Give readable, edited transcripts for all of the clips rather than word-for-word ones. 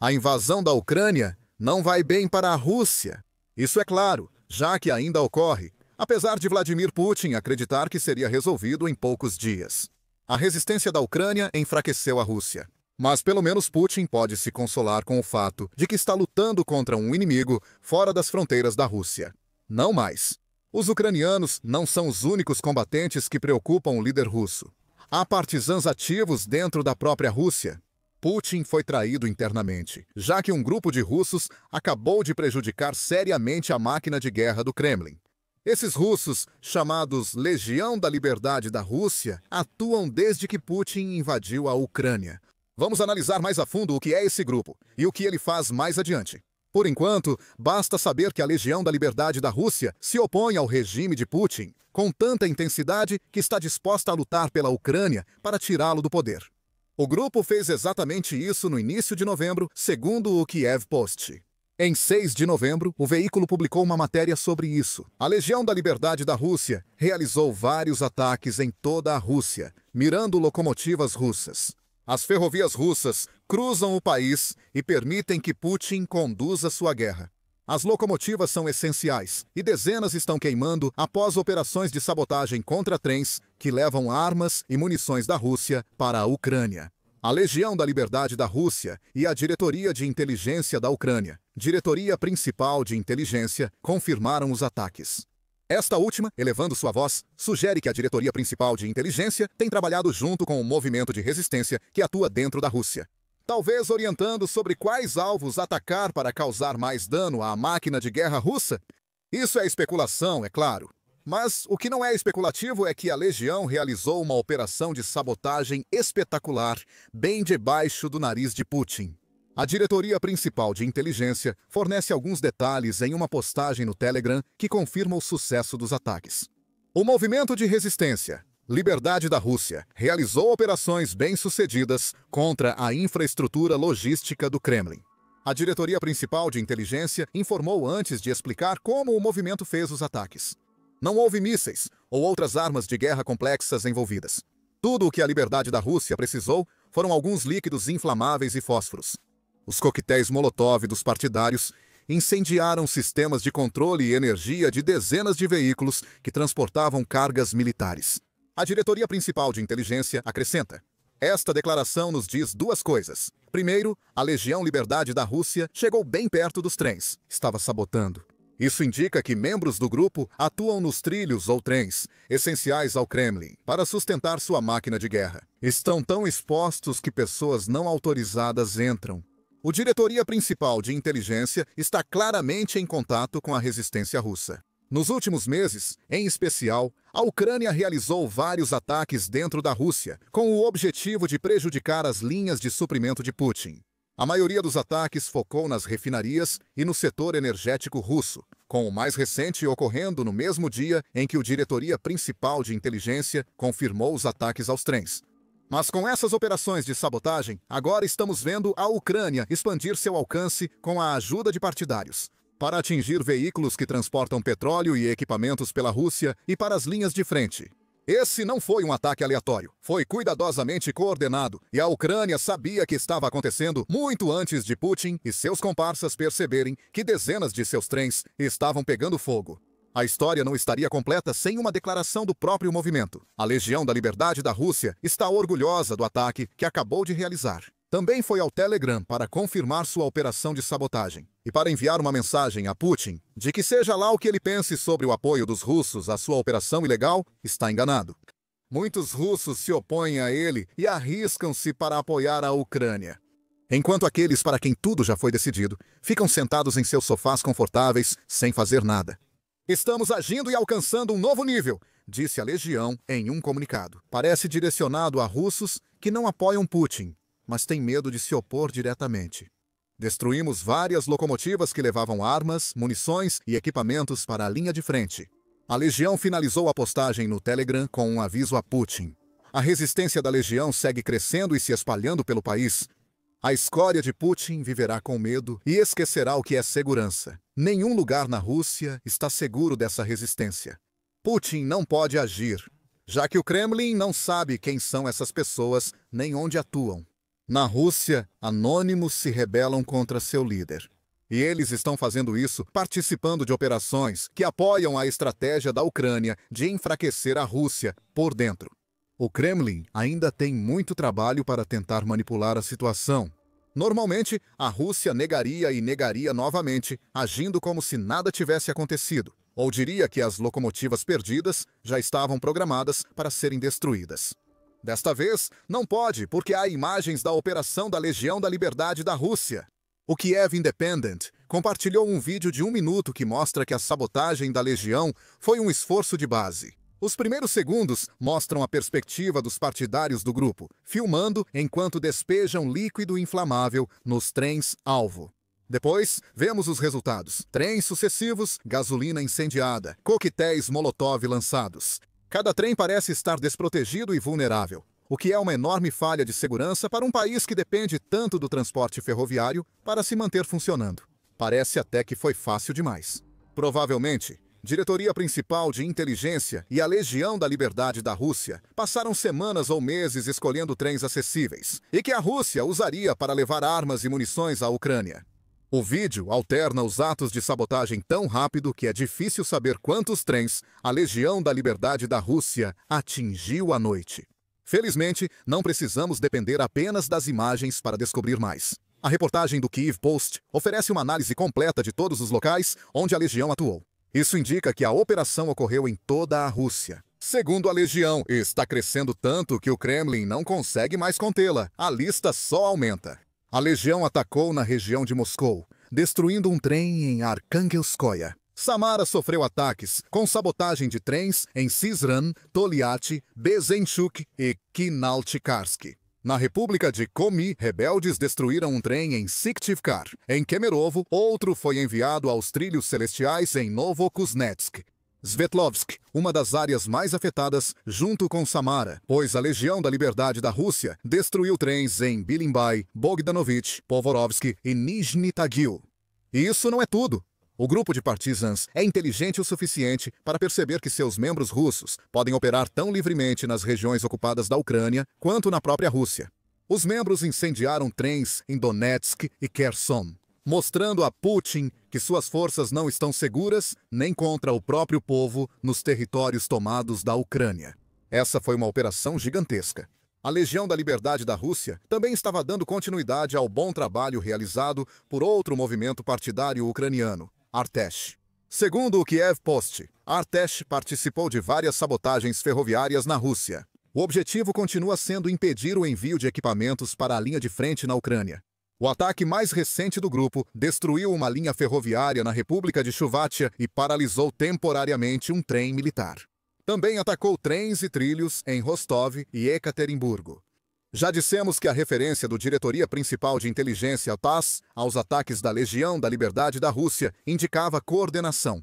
A invasão da Ucrânia não vai bem para a Rússia. Isso é claro, já que ainda ocorre, apesar de Vladimir Putin acreditar que seria resolvido em poucos dias. A resistência da Ucrânia enfraqueceu a Rússia. Mas pelo menos Putin pode se consolar com o fato de que está lutando contra um inimigo fora das fronteiras da Rússia. Não mais. Os ucranianos não são os únicos combatentes que preocupam o líder russo. Há partisãos ativos dentro da própria Rússia. Putin foi traído internamente, já que um grupo de russos acabou de prejudicar seriamente a máquina de guerra do Kremlin. Esses russos, chamados Legião da Liberdade da Rússia, atuam desde que Putin invadiu a Ucrânia. Vamos analisar mais a fundo o que é esse grupo e o que ele faz mais adiante. Por enquanto, basta saber que a Legião da Liberdade da Rússia se opõe ao regime de Putin com tanta intensidade que está disposta a lutar pela Ucrânia para tirá-lo do poder. O grupo fez exatamente isso no início de novembro, segundo o Kiev Post. Em 6 de novembro, o veículo publicou uma matéria sobre isso. A Legião da Liberdade da Rússia realizou vários ataques em toda a Rússia, mirando locomotivas russas. As ferrovias russas cruzam o país e permitem que Putin conduza sua guerra. As locomotivas são essenciais e dezenas estão queimando após operações de sabotagem contra trens que levam armas e munições da Rússia para a Ucrânia. A Legião da Liberdade da Rússia e a Diretoria de Inteligência da Ucrânia, Diretoria Principal de Inteligência, confirmaram os ataques. Esta última, elevando sua voz, sugere que a Diretoria Principal de Inteligência tem trabalhado junto com o movimento de resistência que atua dentro da Rússia. Talvez orientando sobre quais alvos atacar para causar mais dano à máquina de guerra russa? Isso é especulação, é claro. Mas o que não é especulativo é que a Legião realizou uma operação de sabotagem espetacular, bem debaixo do nariz de Putin. A Diretoria Principal de Inteligência fornece alguns detalhes em uma postagem no Telegram que confirma o sucesso dos ataques. O movimento de resistência Liberdade da Rússia realizou operações bem-sucedidas contra a infraestrutura logística do Kremlin. A Diretoria Principal de Inteligência informou antes de explicar como o movimento fez os ataques. Não houve mísseis ou outras armas de guerra complexas envolvidas. Tudo o que a Liberdade da Rússia precisou foram alguns líquidos inflamáveis e fósforos. Os coquetéis Molotov dos partidários incendiaram sistemas de controle e energia de dezenas de veículos que transportavam cargas militares. A Diretoria Principal de Inteligência acrescenta: esta declaração nos diz duas coisas. Primeiro, a Legião Liberdade da Rússia chegou bem perto dos trens, estava sabotando. Isso indica que membros do grupo atuam nos trilhos ou trens, essenciais ao Kremlin, para sustentar sua máquina de guerra. Estão tão expostos que pessoas não autorizadas entram. O Diretoria Principal de Inteligência está claramente em contato com a resistência russa. Nos últimos meses, em especial, a Ucrânia realizou vários ataques dentro da Rússia, com o objetivo de prejudicar as linhas de suprimento de Putin. A maioria dos ataques focou nas refinarias e no setor energético russo, com o mais recente ocorrendo no mesmo dia em que o Diretoria Principal de Inteligência confirmou os ataques aos trens. Mas com essas operações de sabotagem, agora estamos vendo a Ucrânia expandir seu alcance com a ajuda de partidários, para atingir veículos que transportam petróleo e equipamentos pela Rússia e para as linhas de frente. Esse não foi um ataque aleatório, foi cuidadosamente coordenado e a Ucrânia sabia que estava acontecendo muito antes de Putin e seus comparsas perceberem que dezenas de seus trens estavam pegando fogo. A história não estaria completa sem uma declaração do próprio movimento. A Legião da Liberdade da Rússia está orgulhosa do ataque que acabou de realizar. Também foi ao Telegram para confirmar sua operação de sabotagem e para enviar uma mensagem a Putin de que seja lá o que ele pense sobre o apoio dos russos à sua operação ilegal, está enganado. Muitos russos se opõem a ele e arriscam-se para apoiar a Ucrânia. Enquanto aqueles para quem tudo já foi decidido ficam sentados em seus sofás confortáveis sem fazer nada. Estamos agindo e alcançando um novo nível, disse a Legião em um comunicado. Parece direcionado a russos que não apoiam Putin, mas têm medo de se opor diretamente. Destruímos várias locomotivas que levavam armas, munições e equipamentos para a linha de frente. A Legião finalizou a postagem no Telegram com um aviso a Putin. A resistência da Legião segue crescendo e se espalhando pelo país. A escória de Putin viverá com medo e esquecerá o que é segurança. Nenhum lugar na Rússia está seguro dessa resistência. Putin não pode agir, já que o Kremlin não sabe quem são essas pessoas nem onde atuam. Na Rússia, anônimos se rebelam contra seu líder. E eles estão fazendo isso participando de operações que apoiam a estratégia da Ucrânia de enfraquecer a Rússia por dentro. O Kremlin ainda tem muito trabalho para tentar manipular a situação. Normalmente, a Rússia negaria e negaria novamente, agindo como se nada tivesse acontecido, ou diria que as locomotivas perdidas já estavam programadas para serem destruídas. Desta vez, não pode, porque há imagens da operação da Legião da Liberdade da Rússia. O Kiev Independent compartilhou um vídeo de 1 minuto que mostra que a sabotagem da Legião foi um esforço de base. Os primeiros segundos mostram a perspectiva dos partidários do grupo, filmando enquanto despejam líquido inflamável nos trens-alvo. Depois, vemos os resultados. Trens sucessivos, gasolina incendiada, coquetéis Molotov lançados. Cada trem parece estar desprotegido e vulnerável, o que é uma enorme falha de segurança para um país que depende tanto do transporte ferroviário para se manter funcionando. Parece até que foi fácil demais. Provavelmente, Diretoria Principal de Inteligência e a Legião da Liberdade da Rússia passaram semanas ou meses escolhendo trens acessíveis, e que a Rússia usaria para levar armas e munições à Ucrânia. O vídeo alterna os atos de sabotagem tão rápido que é difícil saber quantos trens a Legião da Liberdade da Rússia atingiu à noite. Felizmente, não precisamos depender apenas das imagens para descobrir mais. A reportagem do Kyiv Post oferece uma análise completa de todos os locais onde a Legião atuou. Isso indica que a operação ocorreu em toda a Rússia. Segundo a Legião, está crescendo tanto que o Kremlin não consegue mais contê-la. A lista só aumenta. A Legião atacou na região de Moscou, destruindo um trem em Arkhangelskoye. Samara sofreu ataques com sabotagem de trens em Syzran, Toliati, Bezenchuk e Kinaltikarsky. Na República de Komi, rebeldes destruíram um trem em Syktyvkar. Em Kemerovo, outro foi enviado aos trilhos celestiais em Novokuznetsk. Sverdlovsk, uma das áreas mais afetadas, junto com Samara, pois a Legião da Liberdade da Rússia destruiu trens em Bilimbai, Bogdanovich, Povorovsk e Nizhny Tagil. E isso não é tudo. O grupo de partisans é inteligente o suficiente para perceber que seus membros russos podem operar tão livremente nas regiões ocupadas da Ucrânia quanto na própria Rússia. Os membros incendiaram trens em Donetsk e Kherson, mostrando a Putin que suas forças não estão seguras nem contra o próprio povo nos territórios tomados da Ucrânia. Essa foi uma operação gigantesca. A Legião da Liberdade da Rússia também estava dando continuidade ao bom trabalho realizado por outro movimento partidário ucraniano, Artesh. Segundo o Kiev Post, Artesh participou de várias sabotagens ferroviárias na Rússia. O objetivo continua sendo impedir o envio de equipamentos para a linha de frente na Ucrânia. O ataque mais recente do grupo destruiu uma linha ferroviária na República de Chuvatia e paralisou temporariamente um trem militar. Também atacou trens e trilhos em Rostov e Ekaterimburgo. Já dissemos que a referência do Diretoria Principal de Inteligência TASS aos ataques da Legião da Liberdade da Rússia indicava coordenação.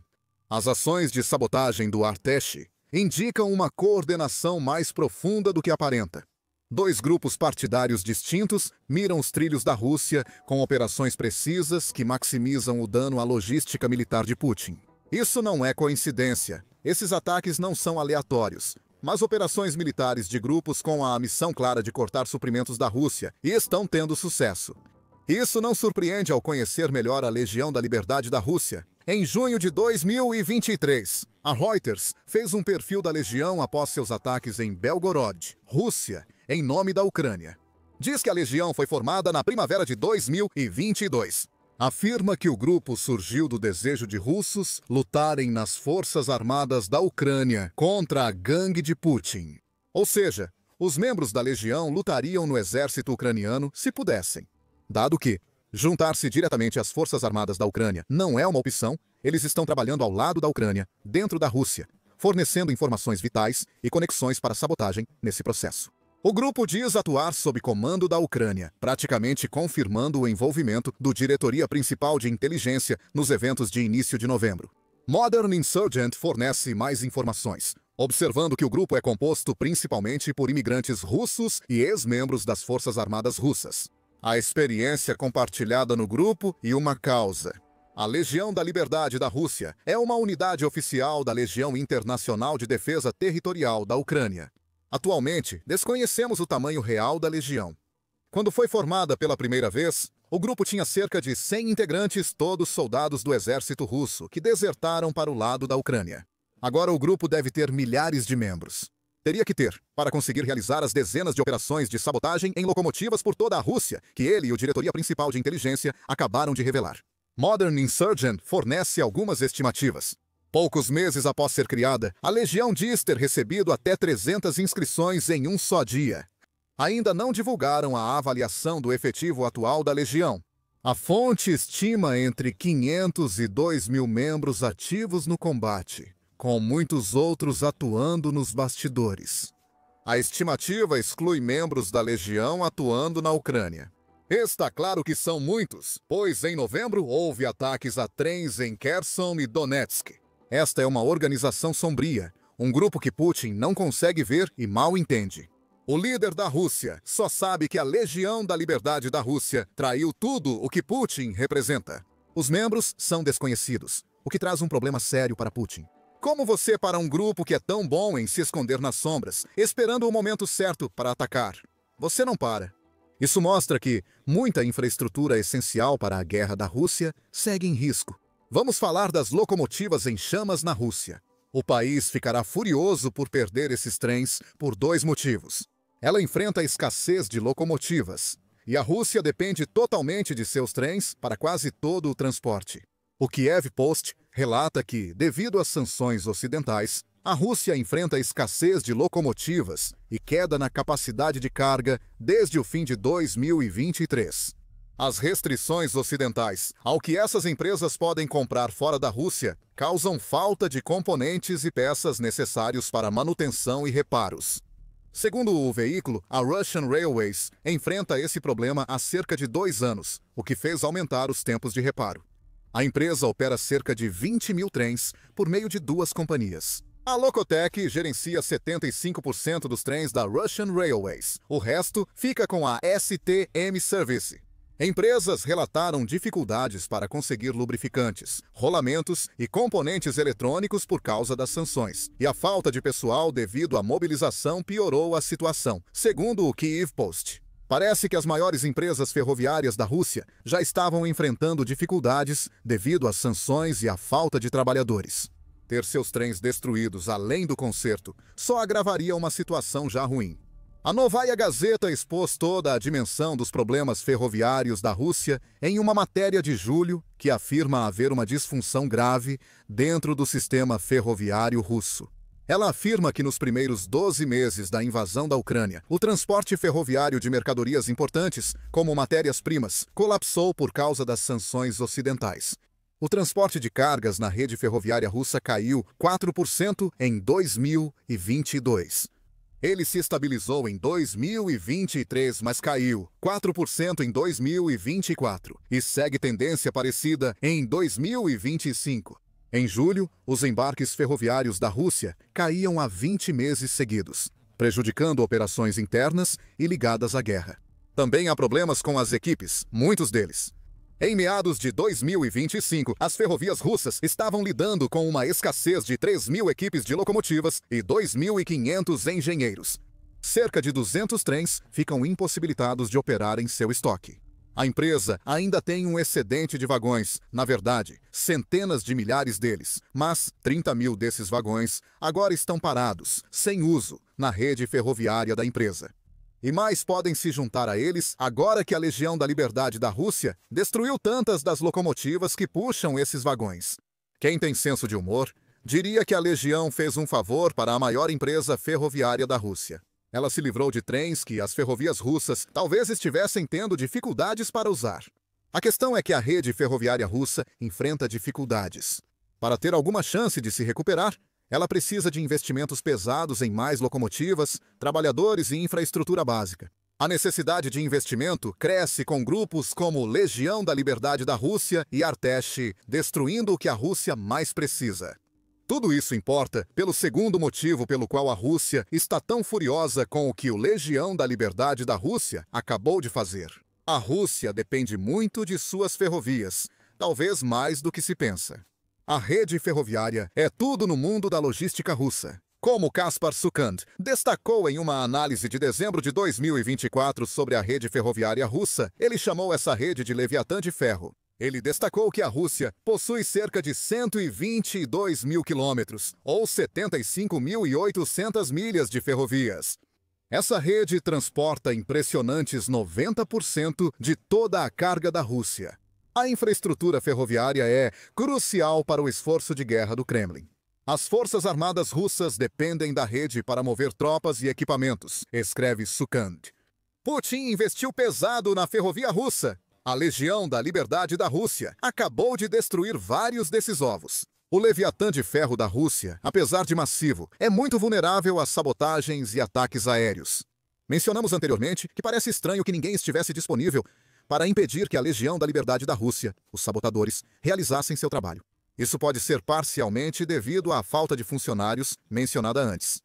As ações de sabotagem do Artesh indicam uma coordenação mais profunda do que aparenta. Dois grupos partidários distintos miram os trilhos da Rússia com operações precisas que maximizam o dano à logística militar de Putin. Isso não é coincidência. Esses ataques não são aleatórios, mas operações militares de grupos com a missão clara de cortar suprimentos da Rússia e estão tendo sucesso. Isso não surpreende ao conhecer melhor a Legião da Liberdade da Rússia. Em junho de 2023, a Reuters fez um perfil da Legião após seus ataques em Belgorod, Rússia, em nome da Ucrânia. Diz que a Legião foi formada na primavera de 2022. Afirma que o grupo surgiu do desejo de russos lutarem nas forças armadas da Ucrânia contra a gangue de Putin. Ou seja, os membros da Legião lutariam no exército ucraniano se pudessem. Dado que juntar-se diretamente às forças armadas da Ucrânia não é uma opção, eles estão trabalhando ao lado da Ucrânia, dentro da Rússia, fornecendo informações vitais e conexões para sabotagem nesse processo. O grupo diz atuar sob comando da Ucrânia, praticamente confirmando o envolvimento do Diretoria Principal de Inteligência nos eventos de início de novembro. Modern Insurgent fornece mais informações, observando que o grupo é composto principalmente por imigrantes russos e ex-membros das Forças Armadas Russas. A experiência compartilhada no grupo e uma causa. A Legião da Liberdade da Rússia é uma unidade oficial da Legião Internacional de Defesa Territorial da Ucrânia. Atualmente, desconhecemos o tamanho real da legião. Quando foi formada pela primeira vez, o grupo tinha cerca de 100 integrantes, todos soldados do exército russo, que desertaram para o lado da Ucrânia. Agora o grupo deve ter milhares de membros. Teria que ter, para conseguir realizar as dezenas de operações de sabotagem em locomotivas por toda a Rússia, que ele e o Diretoria Principal de Inteligência acabaram de revelar. Modern Insurgent fornece algumas estimativas. Poucos meses após ser criada, a Legião diz ter recebido até 300 inscrições em um só dia. Ainda não divulgaram a avaliação do efetivo atual da Legião. A fonte estima entre 500 e 2.000 membros ativos no combate, com muitos outros atuando nos bastidores. A estimativa exclui membros da Legião atuando na Ucrânia. Está claro que são muitos, pois em novembro houve ataques a trens em Kherson e Donetsk. Esta é uma organização sombria, um grupo que Putin não consegue ver e mal entende. O líder da Rússia só sabe que a Legião da Liberdade da Rússia traiu tudo o que Putin representa. Os membros são desconhecidos, o que traz um problema sério para Putin. Como você para um grupo que é tão bom em se esconder nas sombras, esperando o momento certo para atacar? Você não para. Isso mostra que muita infraestrutura essencial para a guerra da Rússia segue em risco. Vamos falar das locomotivas em chamas na Rússia. O país ficará furioso por perder esses trens por 2 motivos. Ela enfrenta a escassez de locomotivas, e a Rússia depende totalmente de seus trens para quase todo o transporte. O Kiev Post relata que, devido às sanções ocidentais, a Rússia enfrenta a escassez de locomotivas e queda na capacidade de carga desde o fim de 2023. As restrições ocidentais ao que essas empresas podem comprar fora da Rússia causam falta de componentes e peças necessários para manutenção e reparos. Segundo o veículo, a Russian Railways enfrenta esse problema há cerca de 2 anos, o que fez aumentar os tempos de reparo. A empresa opera cerca de 20.000 trens por meio de 2 companhias. A Lokotech gerencia 75% dos trens da Russian Railways. O resto fica com a STM Service. Empresas relataram dificuldades para conseguir lubrificantes, rolamentos e componentes eletrônicos por causa das sanções. E a falta de pessoal devido à mobilização piorou a situação, segundo o Kyiv Post. Parece que as maiores empresas ferroviárias da Rússia já estavam enfrentando dificuldades devido às sanções e à falta de trabalhadores. Ter seus trens destruídos além do conserto só agravaria uma situação já ruim. A Novaya Gazeta expôs toda a dimensão dos problemas ferroviários da Rússia em uma matéria de julho que afirma haver uma disfunção grave dentro do sistema ferroviário russo. Ela afirma que nos primeiros 12 meses da invasão da Ucrânia, o transporte ferroviário de mercadorias importantes, como matérias-primas, colapsou por causa das sanções ocidentais. O transporte de cargas na rede ferroviária russa caiu 4% em 2022. Ele se estabilizou em 2023, mas caiu 4% em 2024 e segue tendência parecida em 2025. Em julho, os embarques ferroviários da Rússia caíam há 20 meses seguidos, prejudicando operações internas e ligadas à guerra. Também há problemas com as equipes, muitos deles. Em meados de 2025, as ferrovias russas estavam lidando com uma escassez de 3.000 equipes de locomotivas e 2.500 engenheiros. Cerca de 200 trens ficam impossibilitados de operar em seu estoque. A empresa ainda tem um excedente de vagões, na verdade, centenas de milhares deles, mas 30.000 desses vagões agora estão parados, sem uso, na rede ferroviária da empresa. E mais podem se juntar a eles agora que a Legião da Liberdade da Rússia destruiu tantas das locomotivas que puxam esses vagões. Quem tem senso de humor diria que a Legião fez um favor para a maior empresa ferroviária da Rússia. Ela se livrou de trens que as ferrovias russas talvez estivessem tendo dificuldades para usar. A questão é que a rede ferroviária russa enfrenta dificuldades. Para ter alguma chance de se recuperar, ela precisa de investimentos pesados em mais locomotivas, trabalhadores e infraestrutura básica. A necessidade de investimento cresce com grupos como Legião da Liberdade da Rússia e Artesh, destruindo o que a Rússia mais precisa. Tudo isso importa pelo segundo motivo pelo qual a Rússia está tão furiosa com o que o Legião da Liberdade da Rússia acabou de fazer. A Rússia depende muito de suas ferrovias, talvez mais do que se pensa. A rede ferroviária é tudo no mundo da logística russa. Como Kaspar Sukhand destacou em uma análise de dezembro de 2024 sobre a rede ferroviária russa, ele chamou essa rede de Leviatã de Ferro. Ele destacou que a Rússia possui cerca de 122 mil quilômetros, ou 75.800 milhas de ferrovias. Essa rede transporta impressionantes 90% de toda a carga da Rússia. A infraestrutura ferroviária é crucial para o esforço de guerra do Kremlin. As forças armadas russas dependem da rede para mover tropas e equipamentos, escreve Sukhand. Putin investiu pesado na ferrovia russa. A Legião da Liberdade da Rússia acabou de destruir vários desses ovos. O Leviatã de Ferro da Rússia, apesar de massivo, é muito vulnerável a sabotagens e ataques aéreos. Mencionamos anteriormente que parece estranho que ninguém estivesse disponível para impedir que a Legião da Liberdade da Rússia, os sabotadores, realizassem seu trabalho. Isso pode ser parcialmente devido à falta de funcionários mencionada antes.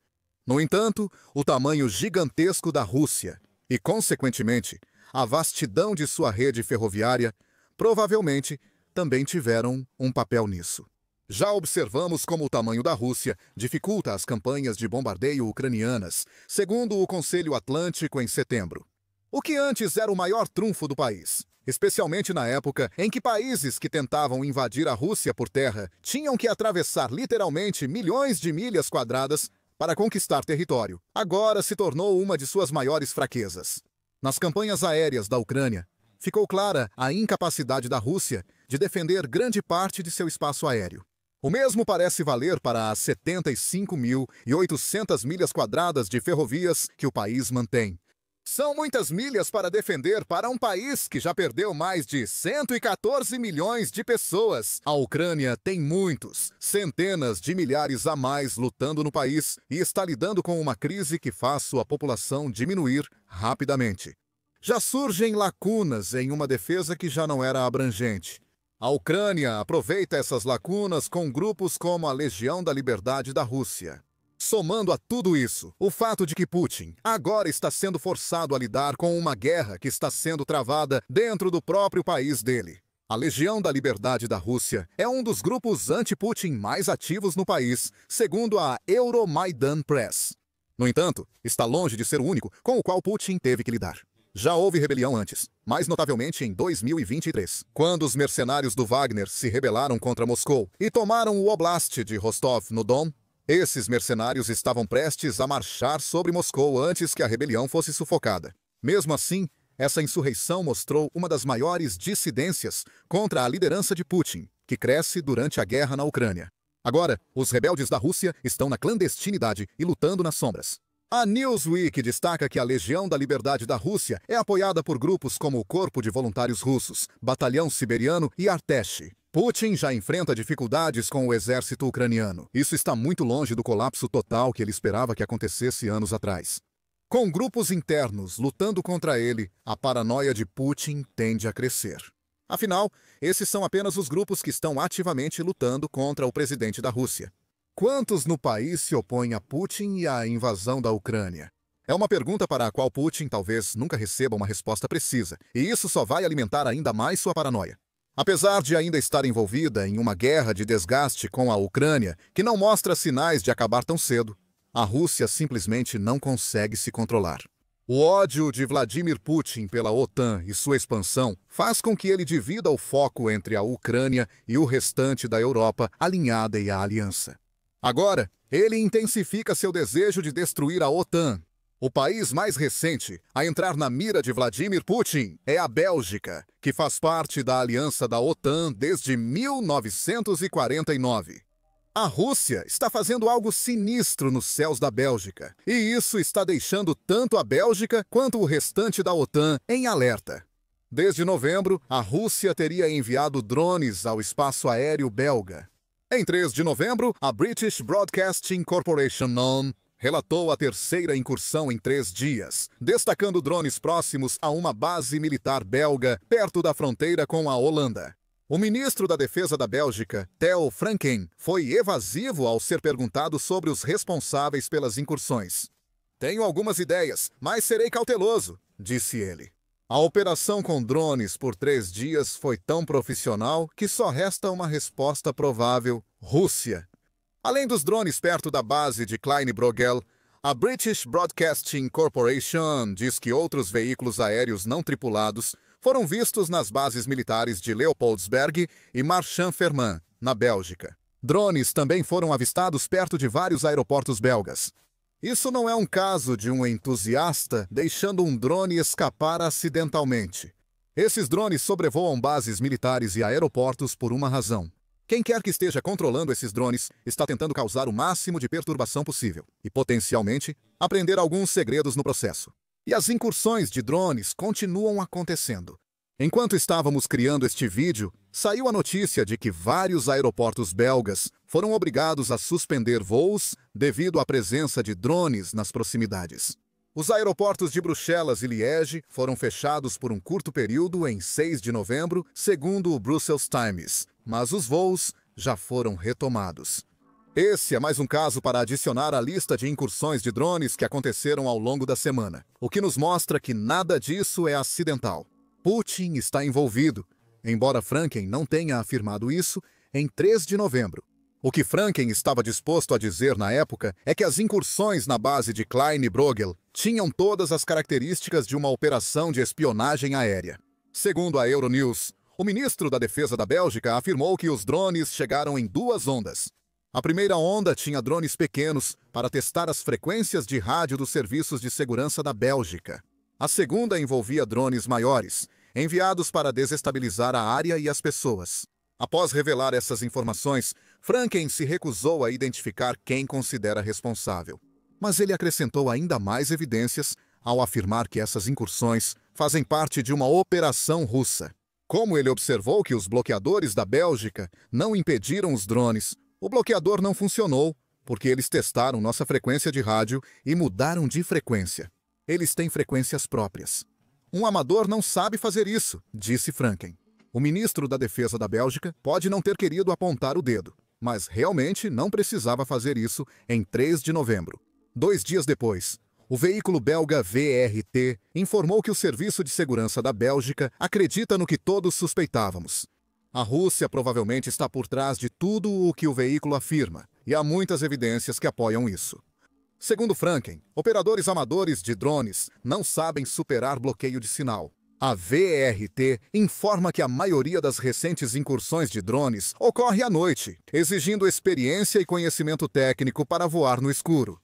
No entanto, o tamanho gigantesco da Rússia e, consequentemente, a vastidão de sua rede ferroviária provavelmente também tiveram um papel nisso. Já observamos como o tamanho da Rússia dificulta as campanhas de bombardeio ucranianas, segundo o Conselho Atlântico em setembro. O que antes era o maior trunfo do país, especialmente na época em que países que tentavam invadir a Rússia por terra tinham que atravessar literalmente milhões de milhas quadradas para conquistar território, agora se tornou uma de suas maiores fraquezas. Nas campanhas aéreas da Ucrânia, ficou clara a incapacidade da Rússia de defender grande parte de seu espaço aéreo. O mesmo parece valer para as 75.800 milhas quadradas de ferrovias que o país mantém. São muitas milhas para defender para um país que já perdeu mais de 114 milhões de pessoas. A Ucrânia tem muitos, centenas de milhares a mais lutando no país e está lidando com uma crise que faz sua população diminuir rapidamente. Já surgem lacunas em uma defesa que já não era abrangente. A Ucrânia aproveita essas lacunas com grupos como a Legião da Liberdade da Rússia. Somando a tudo isso, o fato de que Putin agora está sendo forçado a lidar com uma guerra que está sendo travada dentro do próprio país dele. A Legião da Liberdade da Rússia é um dos grupos anti-Putin mais ativos no país, segundo a Euromaidan Press. No entanto, está longe de ser o único com o qual Putin teve que lidar. Já houve rebelião antes, mais notavelmente em 2023, quando os mercenários do Wagner se rebelaram contra Moscou e tomaram o Oblast de Rostov-no-Don. Esses mercenários estavam prestes a marchar sobre Moscou antes que a rebelião fosse sufocada. Mesmo assim, essa insurreição mostrou uma das maiores dissidências contra a liderança de Putin, que cresce durante a guerra na Ucrânia. Agora, os rebeldes da Rússia estão na clandestinidade e lutando nas sombras. A Newsweek destaca que a Legião da Liberdade da Rússia é apoiada por grupos como o Corpo de Voluntários Russos, Batalhão Siberiano e Artesh. Putin já enfrenta dificuldades com o exército ucraniano. Isso está muito longe do colapso total que ele esperava que acontecesse anos atrás. Com grupos internos lutando contra ele, a paranoia de Putin tende a crescer. Afinal, esses são apenas os grupos que estão ativamente lutando contra o presidente da Rússia. Quantos no país se opõem a Putin e à invasão da Ucrânia? É uma pergunta para a qual Putin talvez nunca receba uma resposta precisa, e isso só vai alimentar ainda mais sua paranoia. Apesar de ainda estar envolvida em uma guerra de desgaste com a Ucrânia, que não mostra sinais de acabar tão cedo, a Rússia simplesmente não consegue se controlar. O ódio de Vladimir Putin pela OTAN e sua expansão faz com que ele divida o foco entre a Ucrânia e o restante da Europa alinhada e a aliança. Agora, ele intensifica seu desejo de destruir a OTAN. O país mais recente a entrar na mira de Vladimir Putin é a Bélgica, que faz parte da aliança da OTAN desde 1949. A Rússia está fazendo algo sinistro nos céus da Bélgica, e isso está deixando tanto a Bélgica quanto o restante da OTAN em alerta. Desde novembro, a Rússia teria enviado drones ao espaço aéreo belga. Em 3 de novembro, a British Broadcasting Corporation (NOM) relatou a terceira incursão em 3 dias, destacando drones próximos a uma base militar belga perto da fronteira com a Holanda. O ministro da Defesa da Bélgica, Theo Franken, foi evasivo ao ser perguntado sobre os responsáveis pelas incursões. "Tenho algumas ideias, mas serei cauteloso", disse ele. A operação com drones por 3 dias foi tão profissional que só resta uma resposta provável: Rússia. Além dos drones perto da base de Klein-Brogel, a British Broadcasting Corporation diz que outros veículos aéreos não tripulados foram vistos nas bases militares de Leopoldsberg e Marchand-Fermand, na Bélgica. Drones também foram avistados perto de vários aeroportos belgas. Isso não é um caso de um entusiasta deixando um drone escapar acidentalmente. Esses drones sobrevoam bases militares e aeroportos por uma razão. Quem quer que esteja controlando esses drones está tentando causar o máximo de perturbação possível e, potencialmente, aprender alguns segredos no processo. E as incursões de drones continuam acontecendo. Enquanto estávamos criando este vídeo, saiu a notícia de que vários aeroportos belgas foram obrigados a suspender voos devido à presença de drones nas proximidades. Os aeroportos de Bruxelas e Liege foram fechados por um curto período em 6 de novembro, segundo o Brussels Times, mas os voos já foram retomados. Esse é mais um caso para adicionar à lista de incursões de drones que aconteceram ao longo da semana, o que nos mostra que nada disso é acidental. Putin está envolvido, embora Franken não tenha afirmado isso, em 3 de novembro. O que Franken estava disposto a dizer na época é que as incursões na base de Klein-Brogel tinham todas as características de uma operação de espionagem aérea. Segundo a Euronews, o ministro da Defesa da Bélgica afirmou que os drones chegaram em 2 ondas. A primeira onda tinha drones pequenos para testar as frequências de rádio dos serviços de segurança da Bélgica. A segunda envolvia drones maiores, enviados para desestabilizar a área e as pessoas. Após revelar essas informações, Franken se recusou a identificar quem considera responsável. Mas ele acrescentou ainda mais evidências ao afirmar que essas incursões fazem parte de uma operação russa. Como ele observou que os bloqueadores da Bélgica não impediram os drones, o bloqueador não funcionou, porque eles testaram nossa frequência de rádio e mudaram de frequência. Eles têm frequências próprias. Um amador não sabe fazer isso, disse Franken. O ministro da Defesa da Bélgica pode não ter querido apontar o dedo, mas realmente não precisava fazer isso em 3 de novembro. 2 dias depois, o veículo belga VRT informou que o Serviço de Segurança da Bélgica acredita no que todos suspeitávamos. A Rússia provavelmente está por trás de tudo o que o veículo afirma, e há muitas evidências que apoiam isso. Segundo Franken, operadores amadores de drones não sabem superar bloqueio de sinal. A VRT informa que a maioria das recentes incursões de drones ocorre à noite, exigindo experiência e conhecimento técnico para voar no escuro.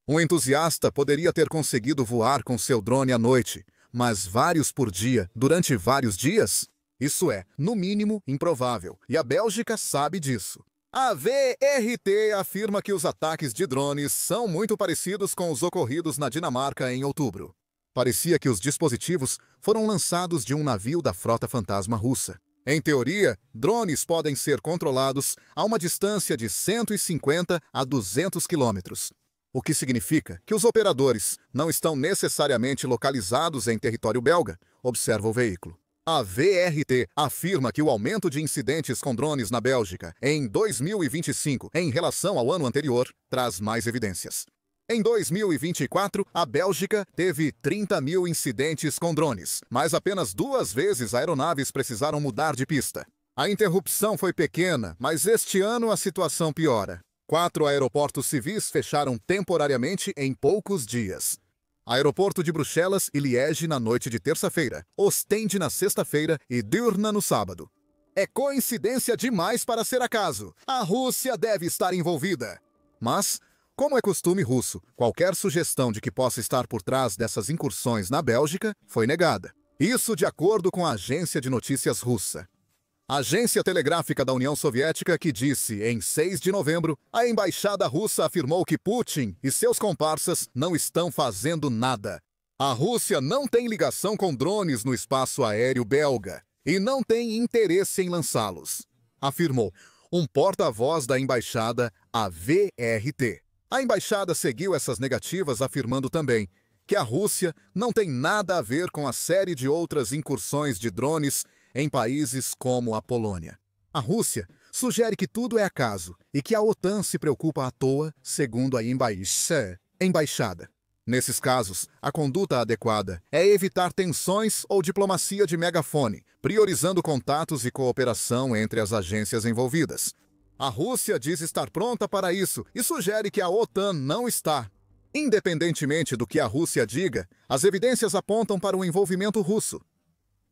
Um entusiasta poderia ter conseguido voar com seu drone à noite, mas vários por dia, durante vários dias? Isso é, no mínimo, improvável, e a Bélgica sabe disso. A VRT afirma que os ataques de drones são muito parecidos com os ocorridos na Dinamarca em outubro. Parecia que os dispositivos foram lançados de um navio da frota fantasma russa. Em teoria, drones podem ser controlados a uma distância de 150 a 200 quilômetros, o que significa que os operadores não estão necessariamente localizados em território belga, observa o veículo. A VRT afirma que o aumento de incidentes com drones na Bélgica em 2025, em relação ao ano anterior, traz mais evidências. Em 2024, a Bélgica teve 30 mil incidentes com drones, mas apenas 2 vezes aeronaves precisaram mudar de pista. A interrupção foi pequena, mas este ano a situação piora. 4 aeroportos civis fecharam temporariamente em poucos dias. Aeroporto de Bruxelas e Liege na noite de terça-feira, Ostende na sexta-feira e Deurne no sábado. É coincidência demais para ser acaso. A Rússia deve estar envolvida. Mas, como é costume russo, qualquer sugestão de que possa estar por trás dessas incursões na Bélgica foi negada. Isso de acordo com a agência de notícias russa. A agência telegráfica da União Soviética que disse, em 6 de novembro, a embaixada russa afirmou que Putin e seus comparsas não estão fazendo nada. A Rússia não tem ligação com drones no espaço aéreo belga e não tem interesse em lançá-los, afirmou um porta-voz da embaixada, a VRT. A embaixada seguiu essas negativas afirmando também que a Rússia não tem nada a ver com a série de outras incursões de drones em países como a Polônia. A Rússia sugere que tudo é acaso e que a OTAN se preocupa à toa, segundo a embaixada. Nesses casos, a conduta adequada é evitar tensões ou diplomacia de megafone, priorizando contatos e cooperação entre as agências envolvidas. A Rússia diz estar pronta para isso e sugere que a OTAN não está. Independentemente do que a Rússia diga, as evidências apontam para o envolvimento russo.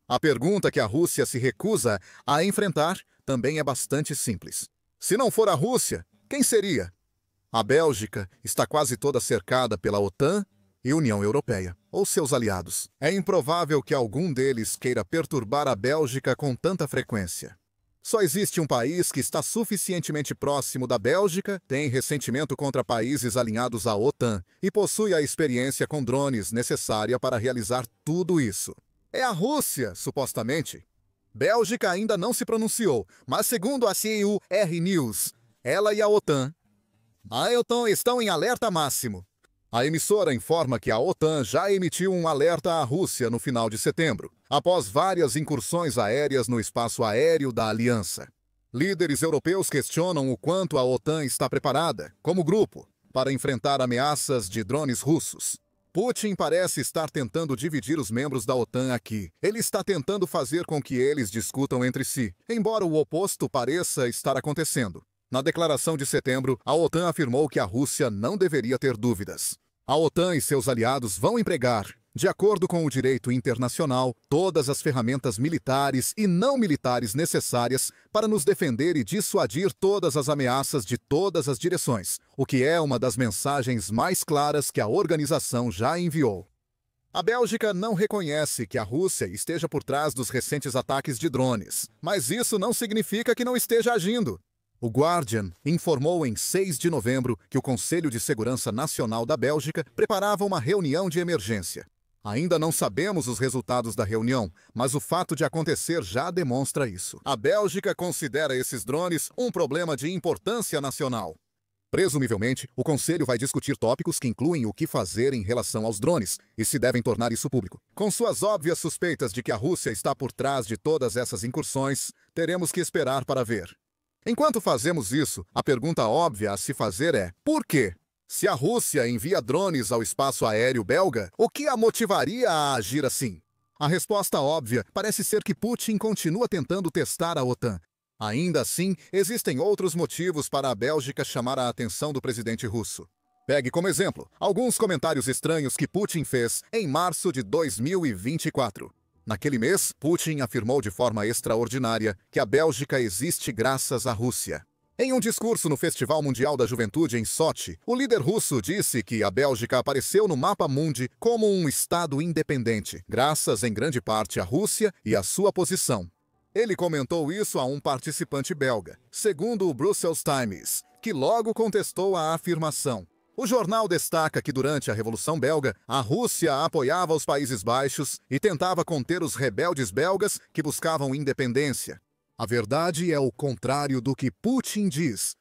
A pergunta que a Rússia se recusa a enfrentar também é bastante simples. Se não for a Rússia, quem seria? A Bélgica está quase toda cercada pela OTAN e União Europeia, ou seus aliados. É improvável que algum deles queira perturbar a Bélgica com tanta frequência. Só existe um país que está suficientemente próximo da Bélgica, tem ressentimento contra países alinhados à OTAN e possui a experiência com drones necessária para realizar tudo isso. É a Rússia, supostamente. Bélgica ainda não se pronunciou, mas segundo a CUR News, ela e a OTAN estão em alerta máximo. A emissora informa que a OTAN já emitiu um alerta à Rússia no final de setembro, após várias incursões aéreas no espaço aéreo da aliança. Líderes europeus questionam o quanto a OTAN está preparada, como grupo, para enfrentar ameaças de drones russos. Putin parece estar tentando dividir os membros da OTAN aqui. Ele está tentando fazer com que eles discutam entre si, embora o oposto pareça estar acontecendo. Na declaração de setembro, a OTAN afirmou que a Rússia não deveria ter dúvidas. A OTAN e seus aliados vão empregar, de acordo com o direito internacional, todas as ferramentas militares e não militares necessárias para nos defender e dissuadir todas as ameaças de todas as direções, o que é uma das mensagens mais claras que a organização já enviou. A Bélgica não reconhece que a Rússia esteja por trás dos recentes ataques de drones, mas isso não significa que não esteja agindo. O Guardian informou em 6 de novembro que o Conselho de Segurança Nacional da Bélgica preparava uma reunião de emergência. Ainda não sabemos os resultados da reunião, mas o fato de acontecer já demonstra isso. A Bélgica considera esses drones um problema de importância nacional. Presumivelmente, o Conselho vai discutir tópicos que incluem o que fazer em relação aos drones e se devem tornar isso público. Com suas óbvias suspeitas de que a Rússia está por trás de todas essas incursões, teremos que esperar para ver. Enquanto fazemos isso, a pergunta óbvia a se fazer é: por quê? Se a Rússia envia drones ao espaço aéreo belga, o que a motivaria a agir assim? A resposta óbvia parece ser que Putin continua tentando testar a OTAN. Ainda assim, existem outros motivos para a Bélgica chamar a atenção do presidente russo. Pegue como exemplo alguns comentários estranhos que Putin fez em março de 2024. Naquele mês, Putin afirmou de forma extraordinária que a Bélgica existe graças à Rússia. Em um discurso no Festival Mundial da Juventude em Sochi, o líder russo disse que a Bélgica apareceu no mapa mundi como um estado independente, graças em grande parte à Rússia e à sua posição. Ele comentou isso a um participante belga, segundo o Brussels Times, que logo contestou a afirmação. O jornal destaca que durante a Revolução Belga, a Rússia apoiava os Países Baixos e tentava conter os rebeldes belgas que buscavam independência. A verdade é o contrário do que Putin diz.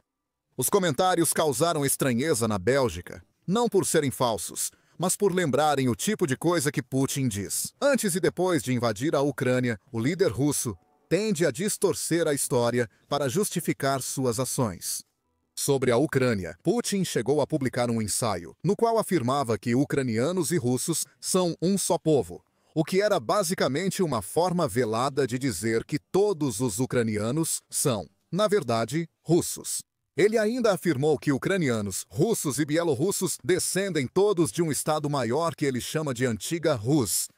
Os comentários causaram estranheza na Bélgica, não por serem falsos, mas por lembrarem o tipo de coisa que Putin diz. Antes e depois de invadir a Ucrânia, o líder russo tende a distorcer a história para justificar suas ações. Sobre a Ucrânia, Putin chegou a publicar um ensaio, no qual afirmava que ucranianos e russos são um só povo, o que era basicamente uma forma velada de dizer que todos os ucranianos são, na verdade, russos. Ele ainda afirmou que ucranianos, russos e bielorrussos descendem todos de um estado maior que ele chama de Antiga Rus.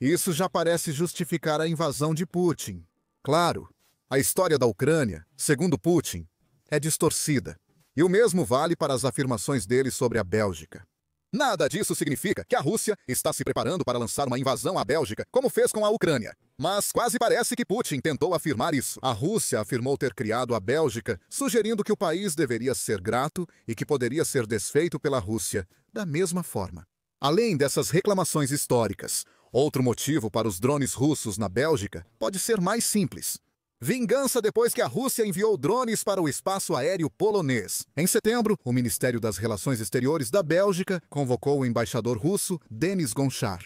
Isso já parece justificar a invasão de Putin. Claro, a história da Ucrânia, segundo Putin, é distorcida. E o mesmo vale para as afirmações dele sobre a Bélgica. Nada disso significa que a Rússia está se preparando para lançar uma invasão à Bélgica, como fez com a Ucrânia. Mas quase parece que Putin tentou afirmar isso. A Rússia afirmou ter criado a Bélgica, sugerindo que o país deveria ser grato e que poderia ser desfeito pela Rússia, da mesma forma. Além dessas reclamações históricas, outro motivo para os drones russos na Bélgica pode ser mais simples. Vingança depois que a Rússia enviou drones para o espaço aéreo polonês. Em setembro, o Ministério das Relações Exteriores da Bélgica convocou o embaixador russo Denis Gonchar.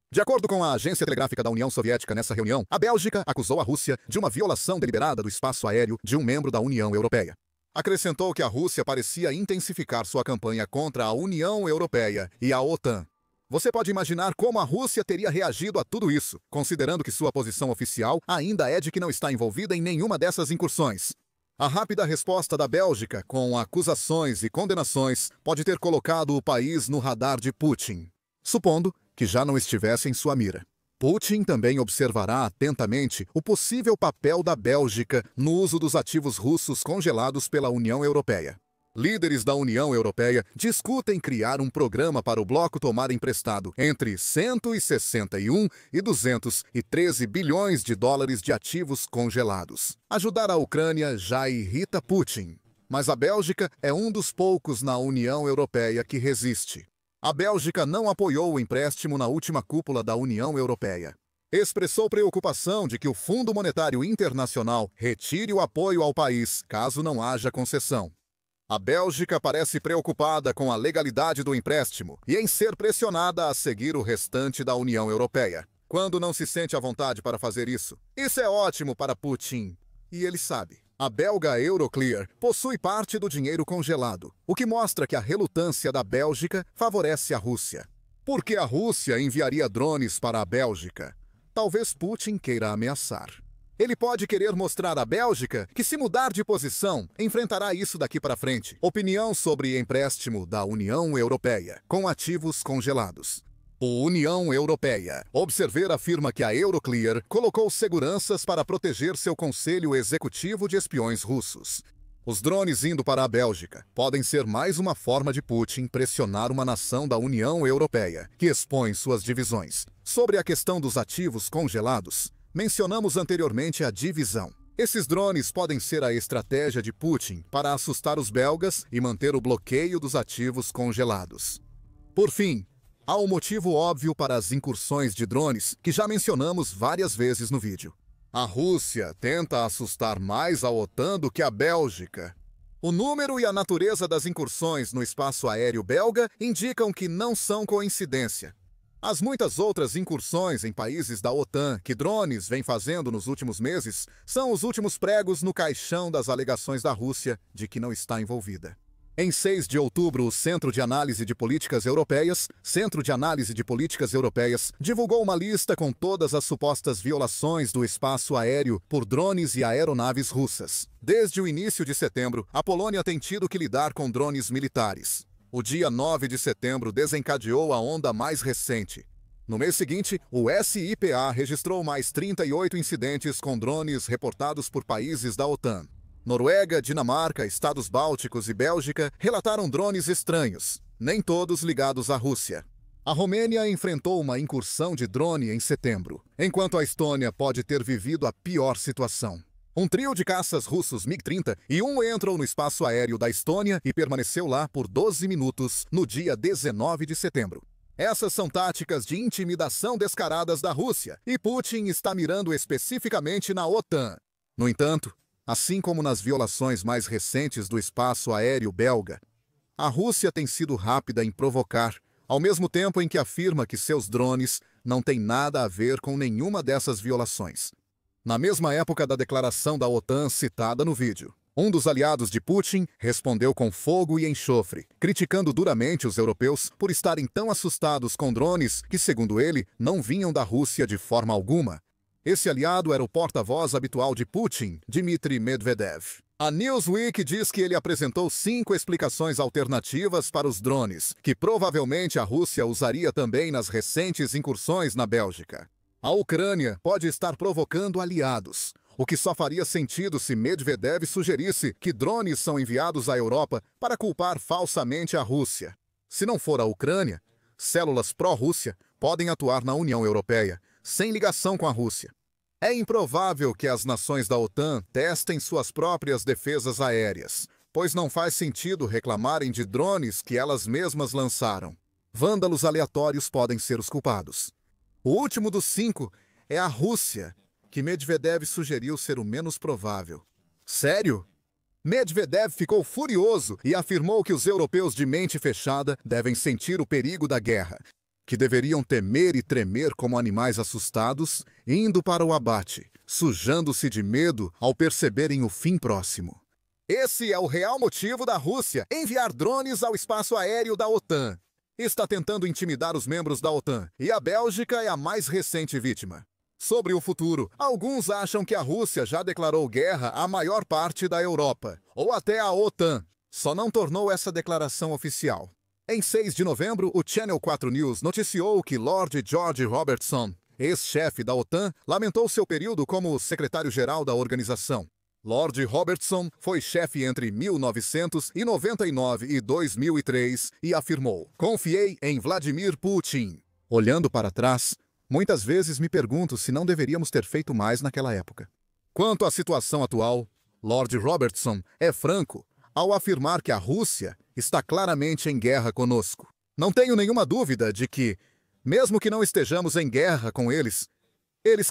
De acordo com a agência telegráfica da União Soviética nessa reunião, a Bélgica acusou a Rússia de uma violação deliberada do espaço aéreo de um membro da União Europeia. Acrescentou que a Rússia parecia intensificar sua campanha contra a União Europeia e a OTAN. Você pode imaginar como a Rússia teria reagido a tudo isso, considerando que sua posição oficial ainda é de que não está envolvida em nenhuma dessas incursões. A rápida resposta da Bélgica, com acusações e condenações, pode ter colocado o país no radar de Putin, supondo que já não estivesse em sua mira. Putin também observará atentamente o possível papel da Bélgica no uso dos ativos russos congelados pela União Europeia. Líderes da União Europeia discutem criar um programa para o bloco tomar emprestado entre 161 e 213 bilhões de dólares de ativos congelados. Ajudar a Ucrânia já irrita Putin, mas a Bélgica é um dos poucos na União Europeia que resiste. A Bélgica não apoiou o empréstimo na última cúpula da União Europeia. Expressou preocupação de que o Fundo Monetário Internacional retire o apoio ao país caso não haja concessão. A Bélgica parece preocupada com a legalidade do empréstimo e em ser pressionada a seguir o restante da União Europeia, quando não se sente à vontade para fazer isso. Isso é ótimo para Putin, e ele sabe. A belga Euroclear possui parte do dinheiro congelado, o que mostra que a relutância da Bélgica favorece a Rússia. Por que a Rússia enviaria drones para a Bélgica? Talvez Putin queira ameaçar. Ele pode querer mostrar à Bélgica que, se mudar de posição, enfrentará isso daqui para frente. Opinião sobre empréstimo da União Europeia com ativos congelados. O União Europeia. Observer afirma que a Euroclear colocou seguranças para proteger seu conselho executivo de espiões russos. Os drones indo para a Bélgica podem ser mais uma forma de Putin pressionar uma nação da União Europeia, que expõe suas divisões. Sobre a questão dos ativos congelados, mencionamos anteriormente a divisão. Esses drones podem ser a estratégia de Putin para assustar os belgas e manter o bloqueio dos ativos congelados. Por fim, há um motivo óbvio para as incursões de drones que já mencionamos várias vezes no vídeo. A Rússia tenta assustar mais a OTAN do que a Bélgica. O número e a natureza das incursões no espaço aéreo belga indicam que não são coincidência. As muitas outras incursões em países da OTAN que drones vêm fazendo nos últimos meses são os últimos pregos no caixão das alegações da Rússia de que não está envolvida. Em 6 de outubro, o Centro de Análise de Políticas Europeias, divulgou uma lista com todas as supostas violações do espaço aéreo por drones e aeronaves russas. Desde o início de setembro, a Polônia tem tido que lidar com drones militares. O dia 9 de setembro desencadeou a onda mais recente. No mês seguinte, o SIPA registrou mais 38 incidentes com drones reportados por países da OTAN. Noruega, Dinamarca, Estados Bálticos e Bélgica relataram drones estranhos, nem todos ligados à Rússia. A Romênia enfrentou uma incursão de drone em setembro, enquanto a Estônia pode ter vivido a pior situação. Um trio de caças russos MiG-30 e entrou no espaço aéreo da Estônia e permaneceu lá por 12 minutos no dia 19 de setembro. Essas são táticas de intimidação descaradas da Rússia e Putin está mirando especificamente na OTAN. No entanto, assim como nas violações mais recentes do espaço aéreo belga, a Rússia tem sido rápida em provocar, ao mesmo tempo em que afirma que seus drones não têm nada a ver com nenhuma dessas violações. Na mesma época da declaração da OTAN citada no vídeo, um dos aliados de Putin respondeu com fogo e enxofre, criticando duramente os europeus por estarem tão assustados com drones que, segundo ele, não vinham da Rússia de forma alguma. Esse aliado era o porta-voz habitual de Putin, Dmitry Medvedev. A Newsweek diz que ele apresentou 5 explicações alternativas para os drones, que provavelmente a Rússia usaria também nas recentes incursões na Bélgica. A Ucrânia pode estar provocando aliados, o que só faria sentido se Medvedev sugerisse que drones são enviados à Europa para culpar falsamente a Rússia. Se não for a Ucrânia, células pró-Rússia podem atuar na União Europeia, sem ligação com a Rússia. É improvável que as nações da OTAN testem suas próprias defesas aéreas, pois não faz sentido reclamarem de drones que elas mesmas lançaram. Vândalos aleatórios podem ser os culpados. O último dos 5 é a Rússia, que Medvedev sugeriu ser o menos provável. Sério? Medvedev ficou furioso e afirmou que os europeus de mente fechada devem sentir o perigo da guerra, que deveriam temer e tremer como animais assustados, indo para o abate, sujando-se de medo ao perceberem o fim próximo. Esse é o real motivo da Rússia enviar drones ao espaço aéreo da OTAN. Está tentando intimidar os membros da OTAN, e a Bélgica é a mais recente vítima. Sobre o futuro, alguns acham que a Rússia já declarou guerra à maior parte da Europa, ou até à OTAN, só não tornou essa declaração oficial. Em 6 de novembro, o Channel 4 News noticiou que Lord George Robertson, ex-chefe da OTAN, lamentou seu período como secretário-geral da organização. Lord Robertson foi chefe entre 1999 e 2003 e afirmou: "Confiei em Vladimir Putin." Olhando para trás, muitas vezes me pergunto se não deveríamos ter feito mais naquela época. Quanto à situação atual, Lord Robertson é franco ao afirmar que a Rússia está claramente em guerra conosco. Não tenho nenhuma dúvida de que, mesmo que não estejamos em guerra com eles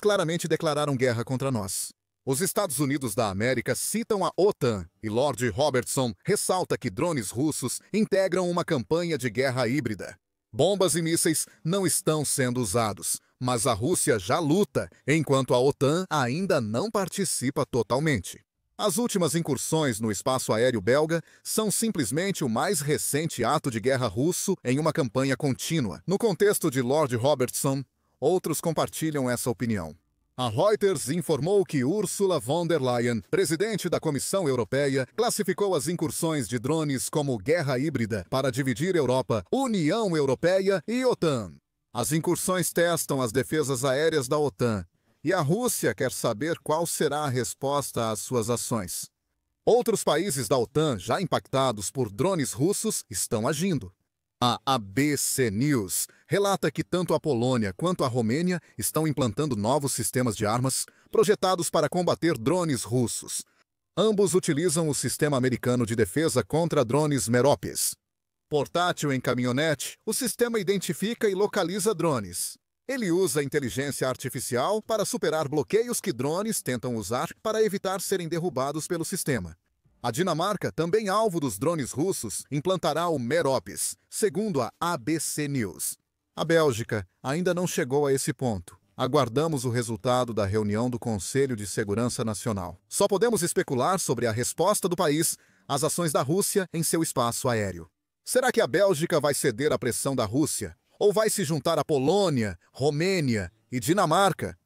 claramente declararam guerra contra nós. Os Estados Unidos da América citam a OTAN e Lord Robertson ressalta que drones russos integram uma campanha de guerra híbrida. Bombas e mísseis não estão sendo usados, mas a Rússia já luta, enquanto a OTAN ainda não participa totalmente. As últimas incursões no espaço aéreo belga são simplesmente o mais recente ato de guerra russo em uma campanha contínua. No contexto de Lord Robertson, outros compartilham essa opinião. A Reuters informou que Ursula von der Leyen, presidente da Comissão Europeia, classificou as incursões de drones como guerra híbrida para dividir Europa, União Europeia e OTAN. As incursões testam as defesas aéreas da OTAN, e a Rússia quer saber qual será a resposta às suas ações. Outros países da OTAN, já impactados por drones russos, estão agindo. A ABC News relata que tanto a Polônia quanto a Romênia estão implantando novos sistemas de armas projetados para combater drones russos. Ambos utilizam o sistema americano de defesa contra drones Meropes. Portátil em caminhonete, o sistema identifica e localiza drones. Ele usa inteligência artificial para superar bloqueios que drones tentam usar para evitar serem derrubados pelo sistema. A Dinamarca, também alvo dos drones russos, implantará o Meropes, segundo a ABC News. A Bélgica ainda não chegou a esse ponto. Aguardamos o resultado da reunião do Conselho de Segurança Nacional. Só podemos especular sobre a resposta do país às ações da Rússia em seu espaço aéreo. Será que a Bélgica vai ceder à pressão da Rússia? Ou vai se juntar a Polônia, Romênia e Dinamarca,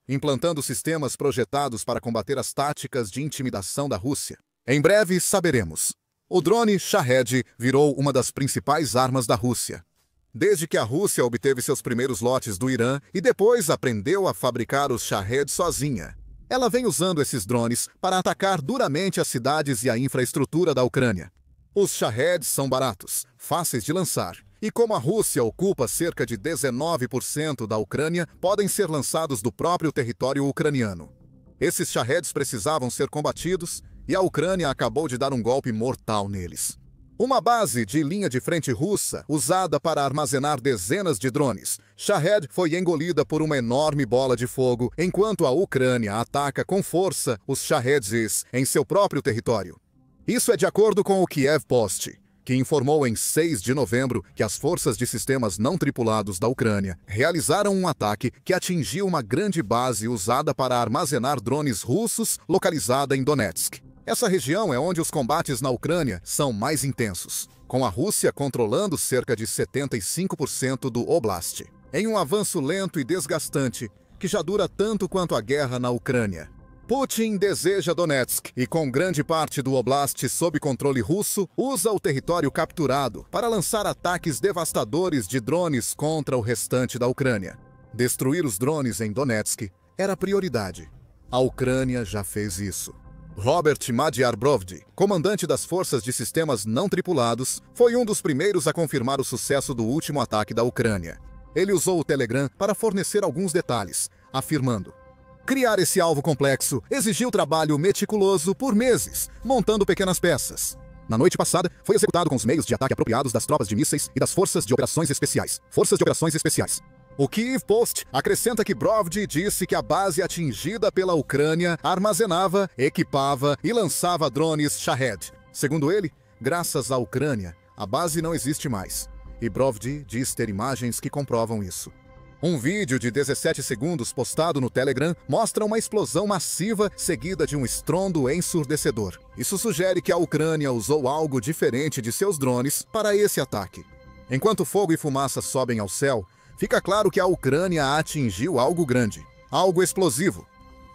implantando sistemas projetados para combater as táticas de intimidação da Rússia? Em breve saberemos. O drone Shahed virou uma das principais armas da Rússia. Desde que a Rússia obteve seus primeiros lotes do Irã e depois aprendeu a fabricar os Shahed sozinha, ela vem usando esses drones para atacar duramente as cidades e a infraestrutura da Ucrânia. Os Shahed são baratos, fáceis de lançar, e como a Rússia ocupa cerca de 19% da Ucrânia, podem ser lançados do próprio território ucraniano. Esses Shaheds precisavam ser combatidos e a Ucrânia acabou de dar um golpe mortal neles. Uma base de linha de frente russa, usada para armazenar dezenas de drones, Shahed foi engolida por uma enorme bola de fogo, enquanto a Ucrânia ataca com força os Shaheds em seu próprio território. Isso é de acordo com o Kiev Post, que informou em 6 de novembro que as forças de sistemas não tripulados da Ucrânia realizaram um ataque que atingiu uma grande base usada para armazenar drones russos localizada em Donetsk. Essa região é onde os combates na Ucrânia são mais intensos, com a Rússia controlando cerca de 75% do Oblast, em um avanço lento e desgastante que já dura tanto quanto a guerra na Ucrânia. Putin deseja Donetsk e, com grande parte do Oblast sob controle russo, usa o território capturado para lançar ataques devastadores de drones contra o restante da Ucrânia. Destruir os drones em Donetsk era prioridade. A Ucrânia já fez isso. Robert Madyar-Brovdi, comandante das forças de sistemas não tripulados, foi um dos primeiros a confirmar o sucesso do último ataque da Ucrânia. Ele usou o Telegram para fornecer alguns detalhes, afirmando: "Criar esse alvo complexo exigiu trabalho meticuloso por meses, montando pequenas peças. Na noite passada, foi executado com os meios de ataque apropriados das tropas de mísseis e das forças de operações especiais. O Kiev Post acrescenta que Brovdi disse que a base atingida pela Ucrânia armazenava, equipava e lançava drones Shahed. Segundo ele, graças à Ucrânia, a base não existe mais. E Brovdi diz ter imagens que comprovam isso. Um vídeo de 17 segundos postado no Telegram mostra uma explosão massiva seguida de um estrondo ensurdecedor. Isso sugere que a Ucrânia usou algo diferente de seus drones para esse ataque. Enquanto fogo e fumaça sobem ao céu, fica claro que a Ucrânia atingiu algo grande. algo explosivo.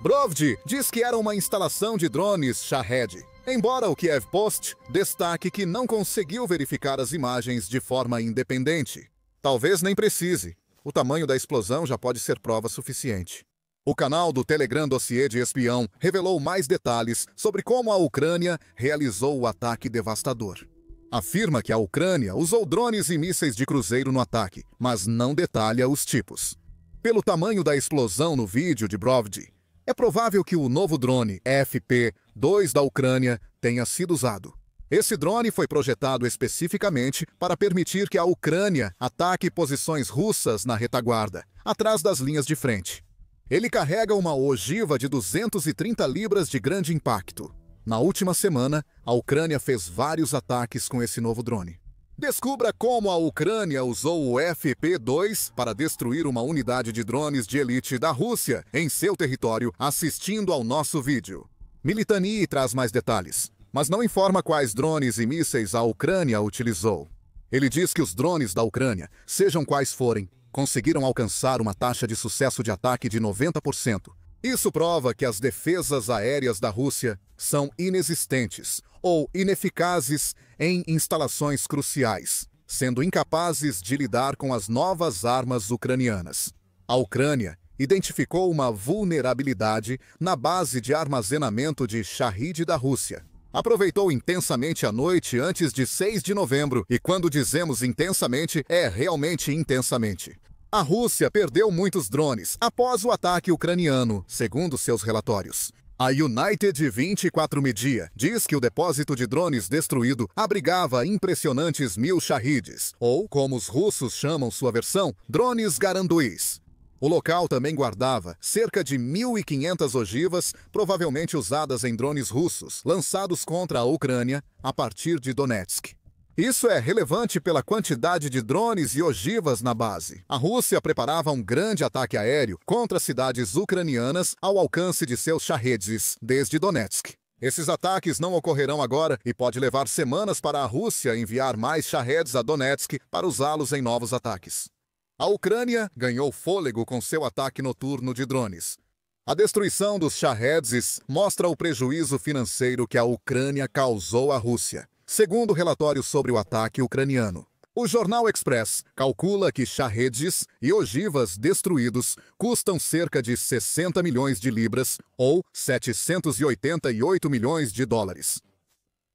Brovdi diz que era uma instalação de drones Shahed, embora o Kiev Post destaque que não conseguiu verificar as imagens de forma independente. Talvez nem precise. O tamanho da explosão já pode ser prova suficiente. O canal do Telegram Dossiê de Espião revelou mais detalhes sobre como a Ucrânia realizou o ataque devastador. Afirma que a Ucrânia usou drones e mísseis de cruzeiro no ataque, mas não detalha os tipos. Pelo tamanho da explosão no vídeo de Brovdi, é provável que o novo drone FP-2 da Ucrânia tenha sido usado. Esse drone foi projetado especificamente para permitir que a Ucrânia ataque posições russas na retaguarda, atrás das linhas de frente. Ele carrega uma ogiva de 230 libras de grande impacto. Na última semana, a Ucrânia fez vários ataques com esse novo drone. Descubra como a Ucrânia usou o FP-2 para destruir uma unidade de drones de elite da Rússia em seu território, assistindo ao nosso vídeo. Militani traz mais detalhes, mas não informa quais drones e mísseis a Ucrânia utilizou. Ele diz que os drones da Ucrânia, sejam quais forem, conseguiram alcançar uma taxa de sucesso de ataque de 90%. Isso prova que as defesas aéreas da Rússia são inexistentes ou ineficazes em instalações cruciais, sendo incapazes de lidar com as novas armas ucranianas. A Ucrânia identificou uma vulnerabilidade na base de armazenamento de Shahed da Rússia. Aproveitou intensamente a noite antes de 6 de novembro, e quando dizemos intensamente, é realmente intensamente. A Rússia perdeu muitos drones após o ataque ucraniano, segundo seus relatórios. A United 24 Media diz que o depósito de drones destruído abrigava impressionantes 1000 Shaheeds, ou, como os russos chamam sua versão, drones Garanduis. O local também guardava cerca de 1.500 ogivas, provavelmente usadas em drones russos, lançados contra a Ucrânia a partir de Donetsk. Isso é relevante pela quantidade de drones e ogivas na base. A Rússia preparava um grande ataque aéreo contra cidades ucranianas ao alcance de seus Shaheeds desde Donetsk. Esses ataques não ocorrerão agora e pode levar semanas para a Rússia enviar mais Shaheeds a Donetsk para usá-los em novos ataques. A Ucrânia ganhou fôlego com seu ataque noturno de drones. A destruição dos Shaheeds mostra o prejuízo financeiro que a Ucrânia causou à Rússia, segundo o relatório sobre o ataque ucraniano. O jornal Express calcula que Shaheeds e ogivas destruídos custam cerca de 60 milhões de libras ou 788 milhões de dólares.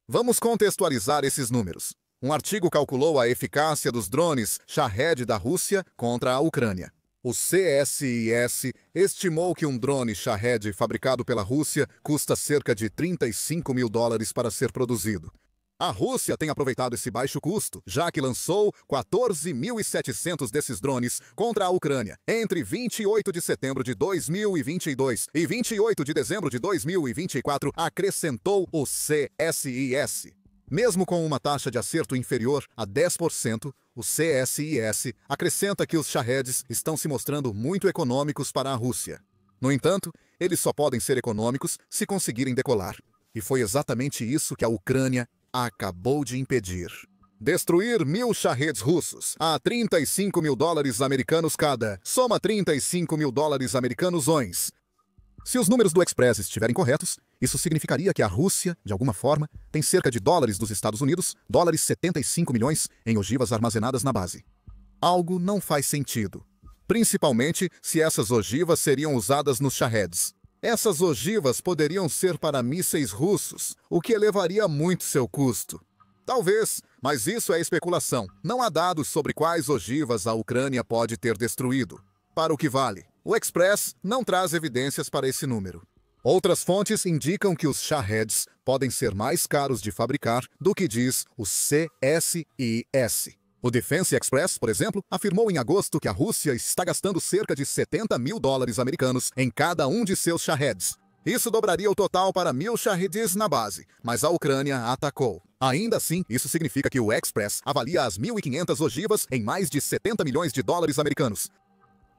Vamos contextualizar esses números. Um artigo calculou a eficácia dos drones Shahed da Rússia contra a Ucrânia. O CSIS estimou que um drone Shahed fabricado pela Rússia custa cerca de 35 mil dólares para ser produzido. A Rússia tem aproveitado esse baixo custo, já que lançou 14.700 desses drones contra a Ucrânia entre 28 de setembro de 2022 e 28 de dezembro de 2024, acrescentou o CSIS. Mesmo com uma taxa de acerto inferior a 10%, o CSIS acrescenta que os Shaheeds estão se mostrando muito econômicos para a Rússia. No entanto, eles só podem ser econômicos se conseguirem decolar. E foi exatamente isso que a Ucrânia acabou de impedir. Destruir 1000 Shaheeds russos a 35 mil dólares americanos cada, soma 35 mil dólares americanos ons. Se os números do Express estiverem corretos, isso significaria que a Rússia, de alguma forma, tem cerca de dólares dos Estados Unidos, dólares 75 milhões, em ogivas armazenadas na base. Algo não faz sentido, principalmente se essas ogivas seriam usadas nos Shaheeds. Essas ogivas poderiam ser para mísseis russos, o que elevaria muito seu custo. Talvez, mas isso é especulação. Não há dados sobre quais ogivas a Ucrânia pode ter destruído. Para o que vale, o Express não traz evidências para esse número. Outras fontes indicam que os Shaheeds podem ser mais caros de fabricar do que diz o CSIS. O Defense Express, por exemplo, afirmou em agosto que a Rússia está gastando cerca de 70 mil dólares americanos em cada um de seus Shaheeds. Isso dobraria o total para 1000 Shaheeds na base, mas a Ucrânia atacou. Ainda assim, isso significa que o Express avalia as 1.500 ogivas em mais de 70 milhões de dólares americanos.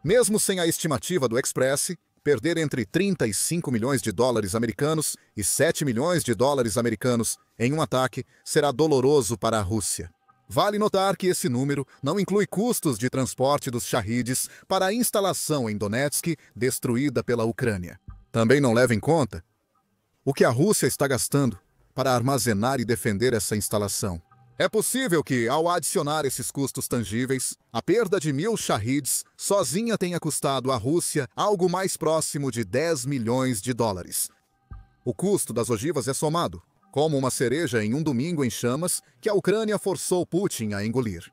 Mesmo sem a estimativa do Express, perder entre 35 milhões de dólares americanos e 7 milhões de dólares americanos em um ataque será doloroso para a Rússia. Vale notar que esse número não inclui custos de transporte dos Shahids para a instalação em Donetsk destruída pela Ucrânia. Também não leva em conta o que a Rússia está gastando para armazenar e defender essa instalação. É possível que, ao adicionar esses custos tangíveis, a perda de 1.000 Shahids sozinha tenha custado à Rússia algo mais próximo de 10 milhões de dólares. O custo das ogivas é somado, como uma cereja em um domingo em chamas que a Ucrânia forçou Putin a engolir.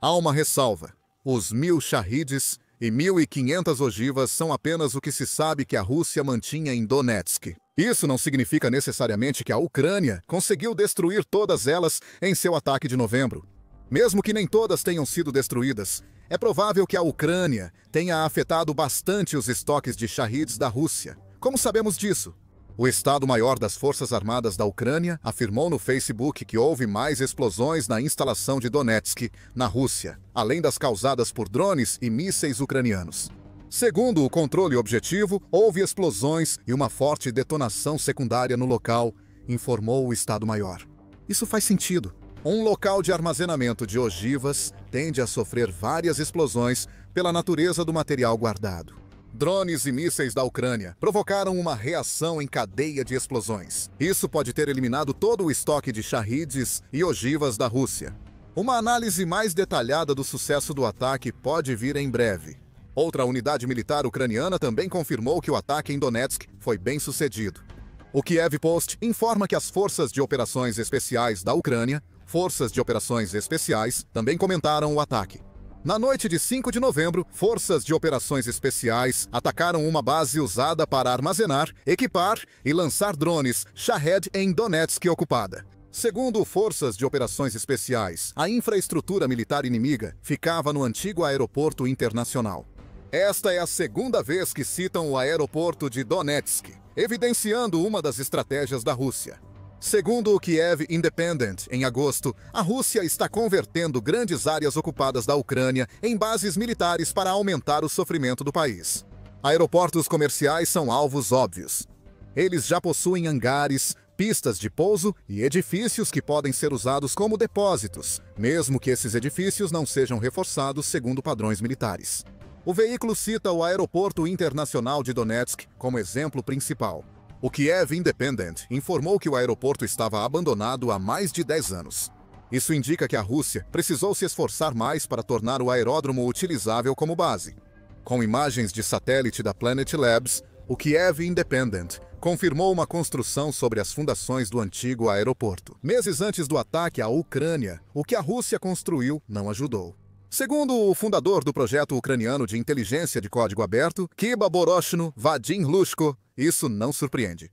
Há uma ressalva: os 1.000 Shahids e 1.500 ogivas são apenas o que se sabe que a Rússia mantinha em Donetsk. Isso não significa necessariamente que a Ucrânia conseguiu destruir todas elas em seu ataque de novembro. Mesmo que nem todas tenham sido destruídas, é provável que a Ucrânia tenha afetado bastante os estoques de Shahids da Rússia. Como sabemos disso? O Estado-Maior das Forças Armadas da Ucrânia afirmou no Facebook que houve mais explosões na instalação de Donetsk, na Rússia, além das causadas por drones e mísseis ucranianos. Segundo o controle objetivo, houve explosões e uma forte detonação secundária no local, informou o Estado-Maior. Isso faz sentido. Um local de armazenamento de ogivas tende a sofrer várias explosões pela natureza do material guardado. Drones e mísseis da Ucrânia provocaram uma reação em cadeia de explosões. Isso pode ter eliminado todo o estoque de Shahids e ogivas da Rússia. Uma análise mais detalhada do sucesso do ataque pode vir em breve. Outra unidade militar ucraniana também confirmou que o ataque em Donetsk foi bem sucedido. O Kiev Post informa que as Forças de Operações Especiais da Ucrânia, Forças de Operações Especiais, também comentaram o ataque. Na noite de 5 de novembro, Forças de Operações Especiais atacaram uma base usada para armazenar, equipar e lançar drones Shahed em Donetsk ocupada. Segundo Forças de Operações Especiais, a infraestrutura militar inimiga ficava no antigo aeroporto internacional. Esta é a segunda vez que citam o aeroporto de Donetsk, evidenciando uma das estratégias da Rússia. Segundo o Kiev Independent, em agosto, a Rússia está convertendo grandes áreas ocupadas da Ucrânia em bases militares para aumentar o sofrimento do país. Aeroportos comerciais são alvos óbvios. Eles já possuem hangares, pistas de pouso e edifícios que podem ser usados como depósitos, mesmo que esses edifícios não sejam reforçados segundo padrões militares. O veículo cita o Aeroporto Internacional de Donetsk como exemplo principal. O Kiev Independent informou que o aeroporto estava abandonado há mais de 10 anos. Isso indica que a Rússia precisou se esforçar mais para tornar o aeródromo utilizável como base. Com imagens de satélite da Planet Labs, o Kiev Independent confirmou uma construção sobre as fundações do antigo aeroporto. Meses antes do ataque à Ucrânia, o que a Rússia construiu não ajudou. Segundo o fundador do projeto ucraniano de inteligência de código aberto, Kiba Boroshno Vadim Lushko, isso não surpreende.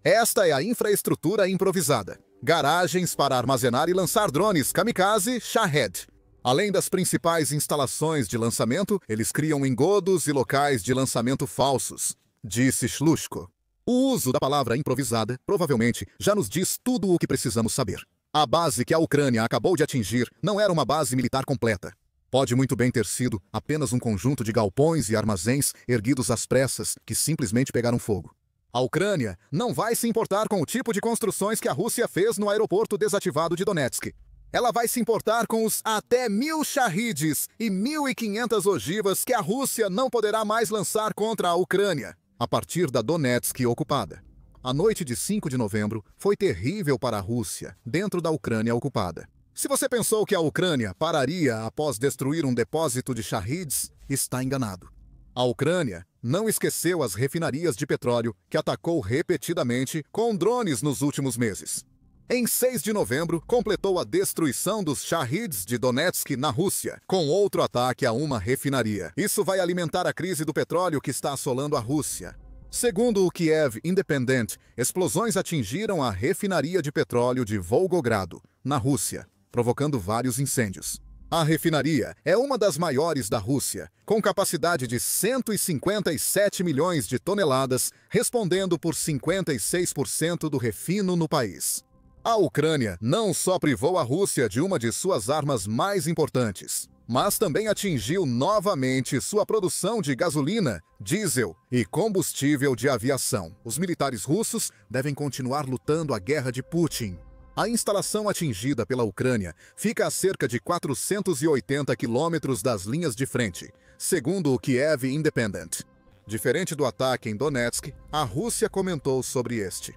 Esta é a infraestrutura improvisada. Garagens para armazenar e lançar drones kamikaze Shahed. Além das principais instalações de lançamento, eles criam engodos e locais de lançamento falsos, disse Shlushko. O uso da palavra improvisada provavelmente já nos diz tudo o que precisamos saber. A base que a Ucrânia acabou de atingir não era uma base militar completa. Pode muito bem ter sido apenas um conjunto de galpões e armazéns erguidos às pressas que simplesmente pegaram fogo. A Ucrânia não vai se importar com o tipo de construções que a Rússia fez no aeroporto desativado de Donetsk. Ela vai se importar com os até 1.000 Shahids e 1.500 ogivas que a Rússia não poderá mais lançar contra a Ucrânia, a partir da Donetsk ocupada. A noite de 5 de novembro foi terrível para a Rússia, dentro da Ucrânia ocupada. Se você pensou que a Ucrânia pararia após destruir um depósito de Shahids, está enganado. A Ucrânia não esqueceu as refinarias de petróleo que atacou repetidamente com drones nos últimos meses. Em 6 de novembro, completou a destruição dos Shahids de Donetsk na Rússia, com outro ataque a uma refinaria. Isso vai alimentar a crise do petróleo que está assolando a Rússia. Segundo o Kiev Independent, explosões atingiram a refinaria de petróleo de Volgogrado, na Rússia, provocando vários incêndios. A refinaria é uma das maiores da Rússia, com capacidade de 157 milhões de toneladas, respondendo por 56% do refino no país. A Ucrânia não só privou a Rússia de uma de suas armas mais importantes, mas também atingiu novamente sua produção de gasolina, diesel e combustível de aviação. Os militares russos devem continuar lutando a guerra de Putin. A instalação atingida pela Ucrânia fica a cerca de 480 quilômetros das linhas de frente, segundo o Kiev Independent. Diferente do ataque em Donetsk, a Rússia comentou sobre este.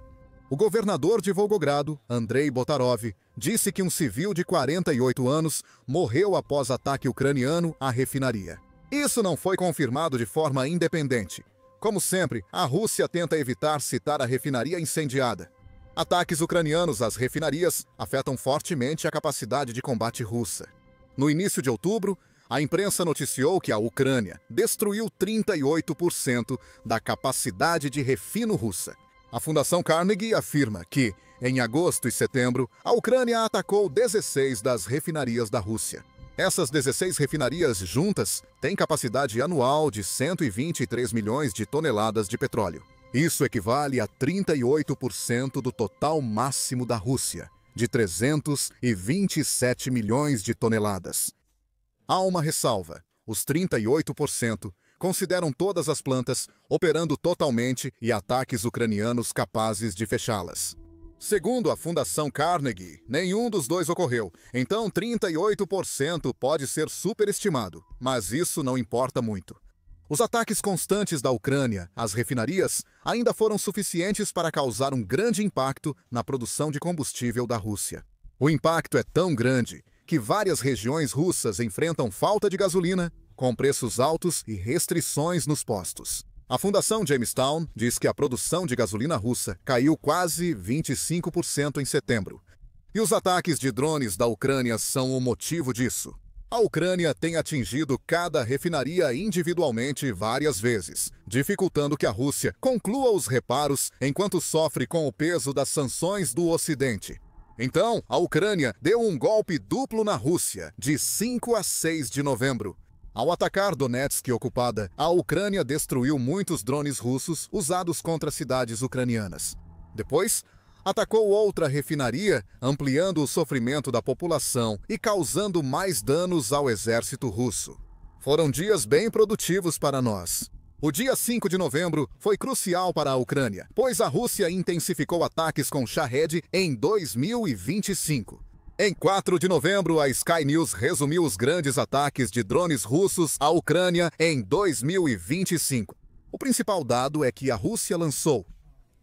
O governador de Volgogrado, Andrei Botarov, disse que um civil de 48 anos morreu após ataque ucraniano à refinaria. Isso não foi confirmado de forma independente. Como sempre, a Rússia tenta evitar citar a refinaria incendiada. Ataques ucranianos às refinarias afetam fortemente a capacidade de combate russa. No início de outubro, a imprensa noticiou que a Ucrânia destruiu 38% da capacidade de refino russa. A Fundação Carnegie afirma que, em agosto e setembro, a Ucrânia atacou 16 das refinarias da Rússia. Essas 16 refinarias juntas têm capacidade anual de 123 milhões de toneladas de petróleo. Isso equivale a 38% do total máximo da Rússia, de 327 milhões de toneladas. Há uma ressalva: os 38% consideram todas as plantas operando totalmente e ataques ucranianos capazes de fechá-las. Segundo a Fundação Carnegie, nenhum dos dois ocorreu, então 38% pode ser superestimado, mas isso não importa muito. Os ataques constantes da Ucrânia às refinarias ainda foram suficientes para causar um grande impacto na produção de combustível da Rússia. O impacto é tão grande que várias regiões russas enfrentam falta de gasolina, com preços altos e restrições nos postos. A Fundação Jamestown diz que a produção de gasolina russa caiu quase 25% em setembro. E os ataques de drones da Ucrânia são o motivo disso. A Ucrânia tem atingido cada refinaria individualmente várias vezes, dificultando que a Rússia conclua os reparos enquanto sofre com o peso das sanções do Ocidente. Então, a Ucrânia deu um golpe duplo na Rússia, de 5 a 6 de novembro. Ao atacar Donetsk ocupada, a Ucrânia destruiu muitos drones russos usados contra cidades ucranianas. Depois, atacou outra refinaria, ampliando o sofrimento da população e causando mais danos ao exército russo. Foram dias bem produtivos para nós. O dia 5 de novembro foi crucial para a Ucrânia, pois a Rússia intensificou ataques com Shahed em 2025. Em 4 de novembro, a Sky News resumiu os grandes ataques de drones russos à Ucrânia em 2025. O principal dado é que a Rússia lançou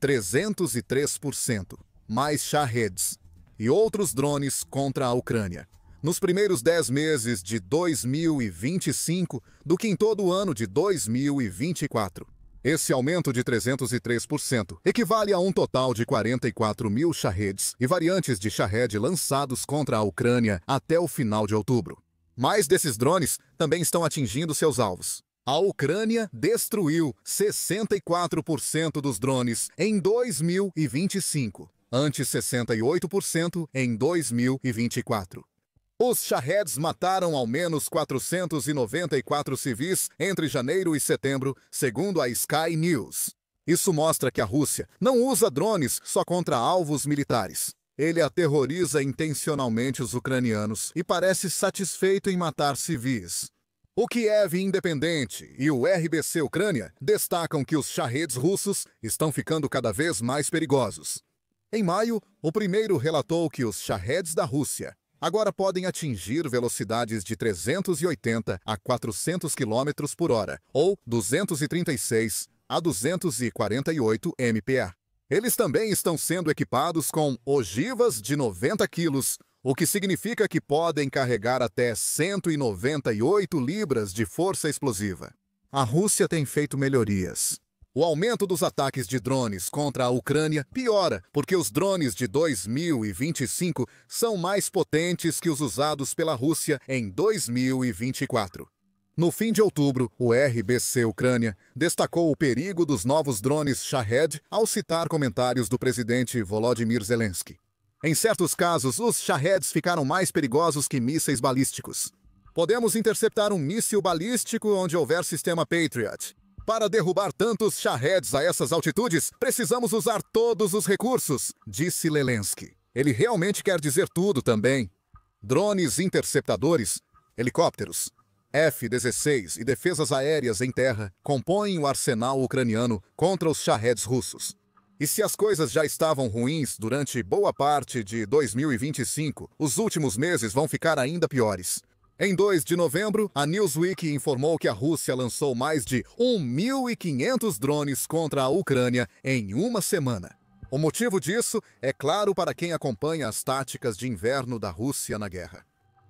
303% mais Shaheds e outros drones contra a Ucrânia nos primeiros 10 meses de 2025 do que em todo o ano de 2024. Esse aumento de 303% equivale a um total de 44 mil Shaheds e variantes de Shahed lançados contra a Ucrânia até o final de outubro. Mais desses drones também estão atingindo seus alvos. A Ucrânia destruiu 64% dos drones em 2025, ante 68% em 2024. Os Shaheds mataram ao menos 494 civis entre janeiro e setembro, segundo a Sky News. Isso mostra que a Rússia não usa drones só contra alvos militares. Ele aterroriza intencionalmente os ucranianos e parece satisfeito em matar civis. O Kiev Independente e o RBC Ucrânia destacam que os Shaheds russos estão ficando cada vez mais perigosos. Em maio, o primeiro relatou que os Shaheds da Rússia agora podem atingir velocidades de 380 a 400 km por hora, ou 236 a 248 mph. Eles também estão sendo equipados com ogivas de 90 quilos, o que significa que podem carregar até 198 libras de força explosiva. A Rússia tem feito melhorias. O aumento dos ataques de drones contra a Ucrânia piora, porque os drones de 2025 são mais potentes que os usados pela Rússia em 2024. No fim de outubro, o RBC Ucrânia destacou o perigo dos novos drones Shahed ao citar comentários do presidente Volodymyr Zelensky. Em certos casos, os Shaheds ficaram mais perigosos que mísseis balísticos. Podemos interceptar um míssil balístico onde houver sistema Patriot. Para derrubar tantos Shaheds a essas altitudes, precisamos usar todos os recursos, disse Zelensky. Ele realmente quer dizer tudo também. Drones interceptadores, helicópteros, F-16 e defesas aéreas em terra compõem o arsenal ucraniano contra os Shaheds russos. E se as coisas já estavam ruins durante boa parte de 2025, os últimos meses vão ficar ainda piores. Em 2 de novembro, a Newsweek informou que a Rússia lançou mais de 1.500 drones contra a Ucrânia em uma semana. O motivo disso é claro para quem acompanha as táticas de inverno da Rússia na guerra.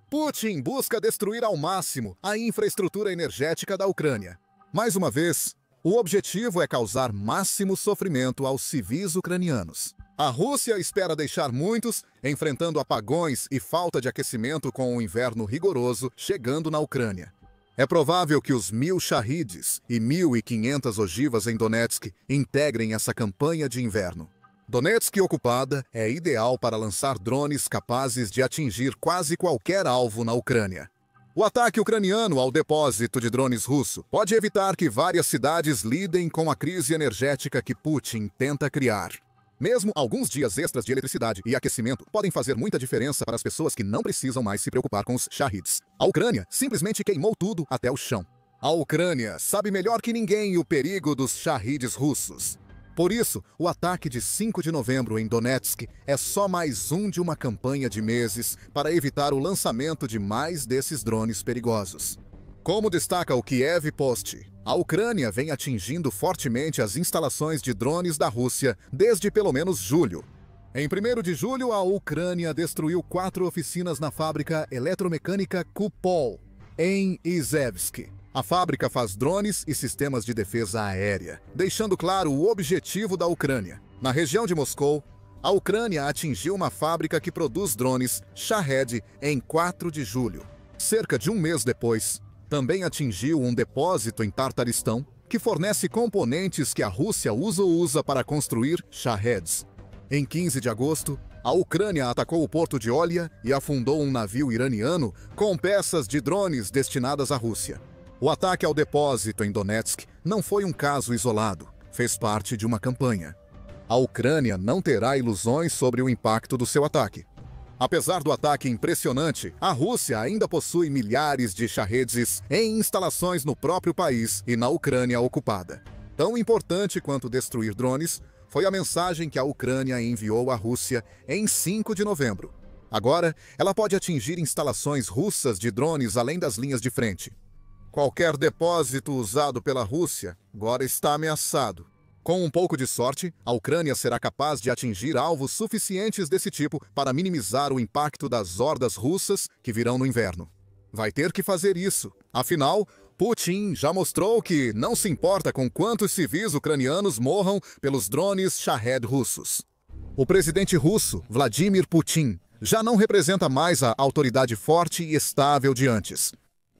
Putin busca destruir ao máximo a infraestrutura energética da Ucrânia. Mais uma vez, o objetivo é causar máximo sofrimento aos civis ucranianos. A Rússia espera deixar muitos enfrentando apagões e falta de aquecimento com o inverno rigoroso chegando na Ucrânia. É provável que os 1.000 shahids e 1.500 ogivas em Donetsk integrem essa campanha de inverno. Donetsk ocupada é ideal para lançar drones capazes de atingir quase qualquer alvo na Ucrânia. O ataque ucraniano ao depósito de drones russo pode evitar que várias cidades lidem com a crise energética que Putin tenta criar. Mesmo alguns dias extras de eletricidade e aquecimento podem fazer muita diferença para as pessoas que não precisam mais se preocupar com os shahids. A Ucrânia simplesmente queimou tudo até o chão. A Ucrânia sabe melhor que ninguém o perigo dos shahids russos. Por isso, o ataque de 5 de novembro em Donetsk é só mais um de uma campanha de meses para evitar o lançamento de mais desses drones perigosos. Como destaca o Kiev Post, a Ucrânia vem atingindo fortemente as instalações de drones da Rússia desde pelo menos julho. Em 1º de julho, a Ucrânia destruiu 4 oficinas na fábrica eletromecânica Kupol, em Izhevsk. A fábrica faz drones e sistemas de defesa aérea, deixando claro o objetivo da Ucrânia. Na região de Moscou, a Ucrânia atingiu uma fábrica que produz drones Shahed em 4 de julho. Cerca de um mês depois, também atingiu um depósito em Tartaristão, que fornece componentes que a Rússia usa para construir Shaheds. Em 15 de agosto, a Ucrânia atacou o porto de Olia e afundou um navio iraniano com peças de drones destinadas à Rússia. O ataque ao depósito em Donetsk não foi um caso isolado, fez parte de uma campanha. A Ucrânia não terá ilusões sobre o impacto do seu ataque. Apesar do ataque impressionante, a Rússia ainda possui milhares de Shaheds em instalações no próprio país e na Ucrânia ocupada. Tão importante quanto destruir drones foi a mensagem que a Ucrânia enviou à Rússia em 5 de novembro. Agora, ela pode atingir instalações russas de drones além das linhas de frente. Qualquer depósito usado pela Rússia agora está ameaçado. Com um pouco de sorte, a Ucrânia será capaz de atingir alvos suficientes desse tipo para minimizar o impacto das hordas russas que virão no inverno. Vai ter que fazer isso. Afinal, Putin já mostrou que não se importa com quantos civis ucranianos morram pelos drones Shahed russos. O presidente russo, Vladimir Putin, já não representa mais a autoridade forte e estável de antes.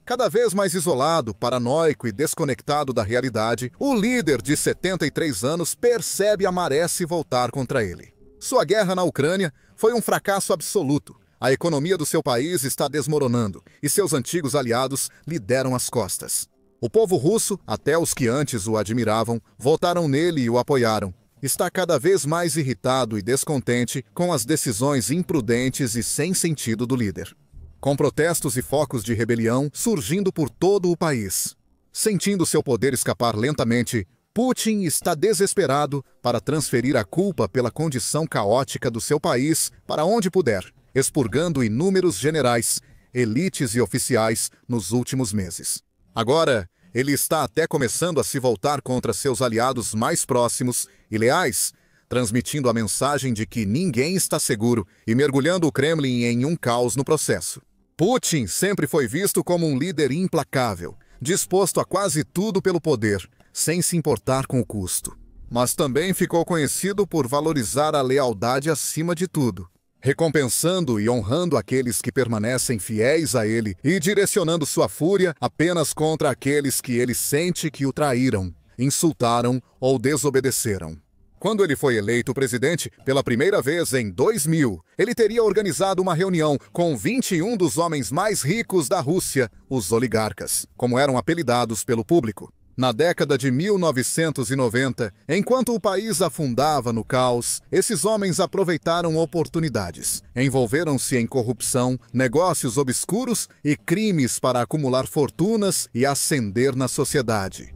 Cada vez mais isolado, paranoico e desconectado da realidade, o líder de 73 anos percebe a maré se voltar contra ele. Sua guerra na Ucrânia foi um fracasso absoluto. A economia do seu país está desmoronando e seus antigos aliados lhe deram as costas. O povo russo, até os que antes o admiravam, votaram nele e o apoiaram. Está cada vez mais irritado e descontente com as decisões imprudentes e sem sentido do líder. Com protestos e focos de rebelião surgindo por todo o país. Sentindo seu poder escapar lentamente, Putin está desesperado para transferir a culpa pela condição caótica do seu país para onde puder, expurgando inúmeros generais, elites e oficiais nos últimos meses. Agora, ele está até começando a se voltar contra seus aliados mais próximos e leais, transmitindo a mensagem de que ninguém está seguro e mergulhando o Kremlin em um caos no processo. Putin sempre foi visto como um líder implacável, disposto a quase tudo pelo poder, sem se importar com o custo. Mas também ficou conhecido por valorizar a lealdade acima de tudo, recompensando e honrando aqueles que permanecem fiéis a ele e direcionando sua fúria apenas contra aqueles que ele sente que o traíram, insultaram ou desobedeceram. Quando ele foi eleito presidente, pela primeira vez em 2000, ele teria organizado uma reunião com 21 dos homens mais ricos da Rússia, os oligarcas, como eram apelidados pelo público. Na década de 1990, enquanto o país afundava no caos, esses homens aproveitaram oportunidades. Envolveram-se em corrupção, negócios obscuros e crimes para acumular fortunas e ascender na sociedade.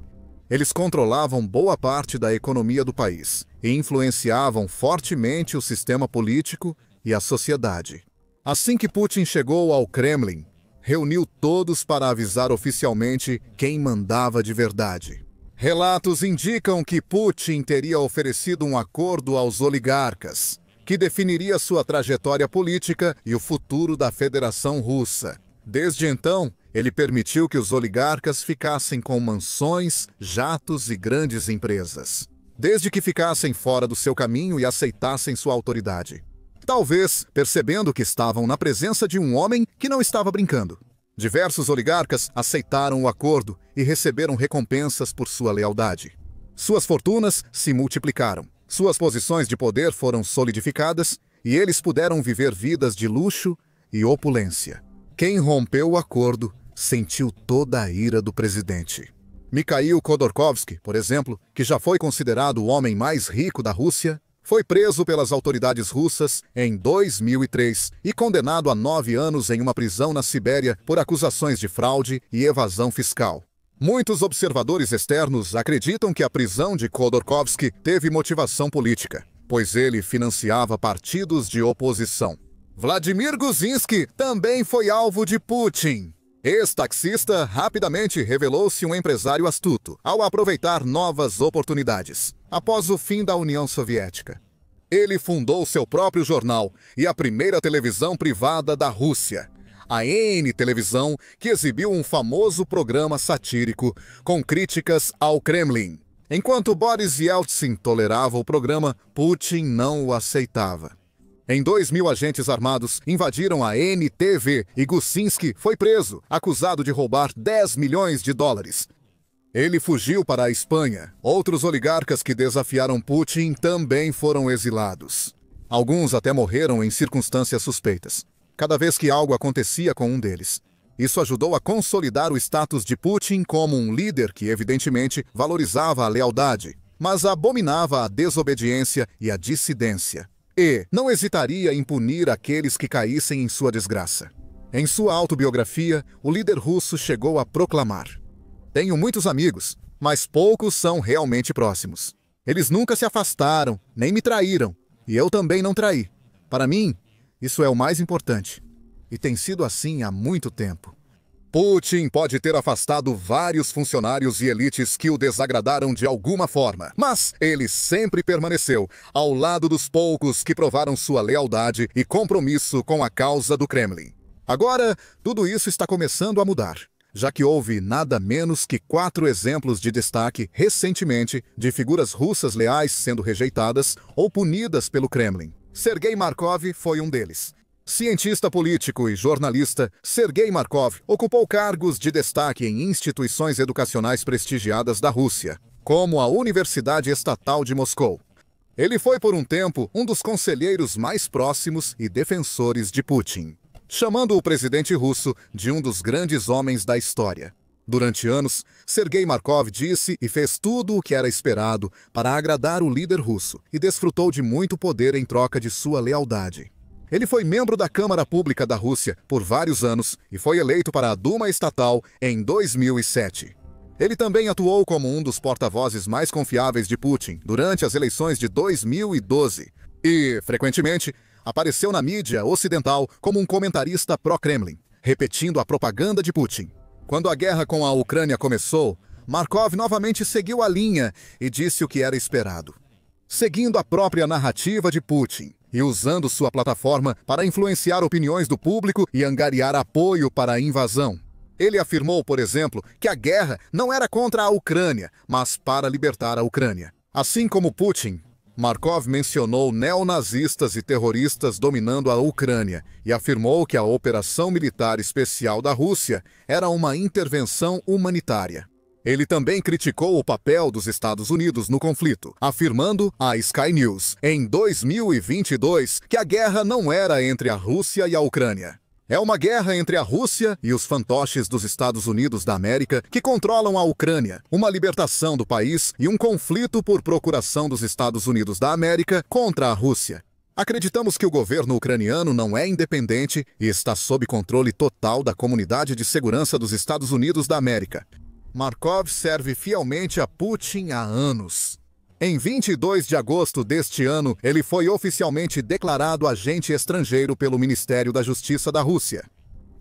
Eles controlavam boa parte da economia do país e influenciavam fortemente o sistema político e a sociedade. Assim que Putin chegou ao Kremlin, reuniu todos para avisar oficialmente quem mandava de verdade. Relatos indicam que Putin teria oferecido um acordo aos oligarcas, que definiria sua trajetória política e o futuro da Federação Russa. Desde então, ele permitiu que os oligarcas ficassem com mansões, jatos e grandes empresas, desde que ficassem fora do seu caminho e aceitassem sua autoridade. Talvez percebendo que estavam na presença de um homem que não estava brincando. Diversos oligarcas aceitaram o acordo e receberam recompensas por sua lealdade. Suas fortunas se multiplicaram, suas posições de poder foram solidificadas e eles puderam viver vidas de luxo e opulência. Quem rompeu o acordo sentiu toda a ira do presidente. Mikhail Khodorkovsky, por exemplo, que já foi considerado o homem mais rico da Rússia, foi preso pelas autoridades russas em 2003 e condenado a 9 anos em uma prisão na Sibéria por acusações de fraude e evasão fiscal. Muitos observadores externos acreditam que a prisão de Khodorkovsky teve motivação política, pois ele financiava partidos de oposição. Vladimir Guzinski também foi alvo de Putin. Ex-taxista rapidamente revelou-se um empresário astuto ao aproveitar novas oportunidades, após o fim da União Soviética. Ele fundou seu próprio jornal e a primeira televisão privada da Rússia, a N Televisão, que exibiu um famoso programa satírico com críticas ao Kremlin. Enquanto Boris Yeltsin tolerava o programa, Putin não o aceitava. Em 2000, agentes armados invadiram a NTV e Guzinski foi preso, acusado de roubar 10 milhões de dólares. Ele fugiu para a Espanha. Outros oligarcas que desafiaram Putin também foram exilados. Alguns até morreram em circunstâncias suspeitas, cada vez que algo acontecia com um deles. Isso ajudou a consolidar o status de Putin como um líder que, evidentemente, valorizava a lealdade, mas abominava a desobediência e a dissidência. E não hesitaria em punir aqueles que caíssem em sua desgraça. Em sua autobiografia, o líder russo chegou a proclamar: "Tenho muitos amigos, mas poucos são realmente próximos. Eles nunca se afastaram, nem me traíram, e eu também não traí. Para mim, isso é o mais importante. E tem sido assim há muito tempo." Putin pode ter afastado vários funcionários e elites que o desagradaram de alguma forma, mas ele sempre permaneceu ao lado dos poucos que provaram sua lealdade e compromisso com a causa do Kremlin. Agora, tudo isso está começando a mudar, já que houve nada menos que 4 exemplos de destaque recentemente de figuras russas leais sendo rejeitadas ou punidas pelo Kremlin. Sergei Markov foi um deles. Cientista político e jornalista, Sergei Markov ocupou cargos de destaque em instituições educacionais prestigiadas da Rússia, como a Universidade Estatal de Moscou. Ele foi por um tempo um dos conselheiros mais próximos e defensores de Putin, chamando o presidente russo de um dos grandes homens da história. Durante anos, Sergei Markov disse e fez tudo o que era esperado para agradar o líder russo e desfrutou de muito poder em troca de sua lealdade. Ele foi membro da Câmara Pública da Rússia por vários anos e foi eleito para a Duma Estatal em 2007. Ele também atuou como um dos porta-vozes mais confiáveis de Putin durante as eleições de 2012 e, frequentemente, apareceu na mídia ocidental como um comentarista pró-Kremlin, repetindo a propaganda de Putin. Quando a guerra com a Ucrânia começou, Markov novamente seguiu a linha e disse o que era esperado, seguindo a própria narrativa de Putin e usando sua plataforma para influenciar opiniões do público e angariar apoio para a invasão. Ele afirmou, por exemplo, que a guerra não era contra a Ucrânia, mas para libertar a Ucrânia. Assim como Putin, Markov mencionou neonazistas e terroristas dominando a Ucrânia e afirmou que a operação militar especial da Rússia era uma intervenção humanitária. Ele também criticou o papel dos Estados Unidos no conflito, afirmando à Sky News, em 2022, que a guerra não era entre a Rússia e a Ucrânia. É uma guerra entre a Rússia e os fantoches dos Estados Unidos da América que controlam a Ucrânia, uma libertação do país e um conflito por procuração dos Estados Unidos da América contra a Rússia. Acreditamos que o governo ucraniano não é independente e está sob controle total da Comunidade de Segurança dos Estados Unidos da América. Markov serve fielmente a Putin há anos. Em 22 de agosto deste ano, ele foi oficialmente declarado agente estrangeiro pelo Ministério da Justiça da Rússia.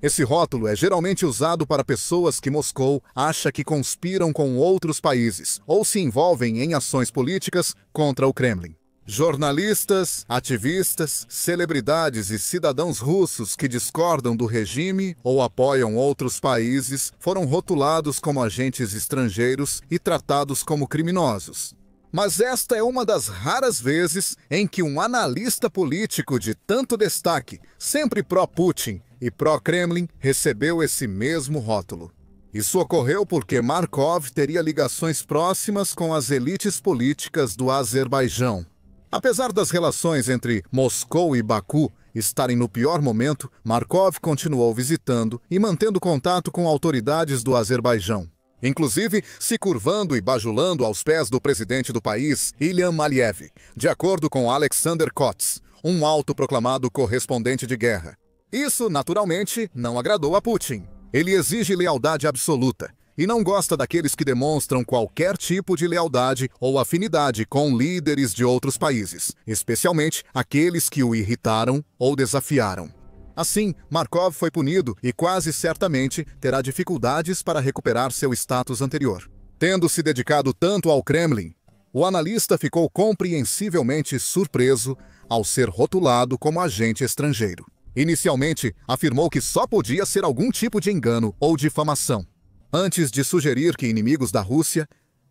Esse rótulo é geralmente usado para pessoas que Moscou acha que conspiram com outros países ou se envolvem em ações políticas contra o Kremlin. Jornalistas, ativistas, celebridades e cidadãos russos que discordam do regime ou apoiam outros países foram rotulados como agentes estrangeiros e tratados como criminosos. Mas esta é uma das raras vezes em que um analista político de tanto destaque, sempre pró-Putin e pró-Kremlin, recebeu esse mesmo rótulo. Isso ocorreu porque Markov teria ligações próximas com as elites políticas do Azerbaijão. Apesar das relações entre Moscou e Baku estarem no pior momento, Markov continuou visitando e mantendo contato com autoridades do Azerbaijão, inclusive se curvando e bajulando aos pés do presidente do país, Ilham Aliyev, de acordo com Alexander Kots, um autoproclamado correspondente de guerra. Isso, naturalmente, não agradou a Putin. Ele exige lealdade absoluta e não gosta daqueles que demonstram qualquer tipo de lealdade ou afinidade com líderes de outros países, especialmente aqueles que o irritaram ou desafiaram. Assim, Markov foi punido e quase certamente terá dificuldades para recuperar seu status anterior. Tendo se dedicado tanto ao Kremlin, o analista ficou compreensivelmente surpreso ao ser rotulado como agente estrangeiro. Inicialmente, afirmou que só podia ser algum tipo de engano ou difamação, antes de sugerir que inimigos da Rússia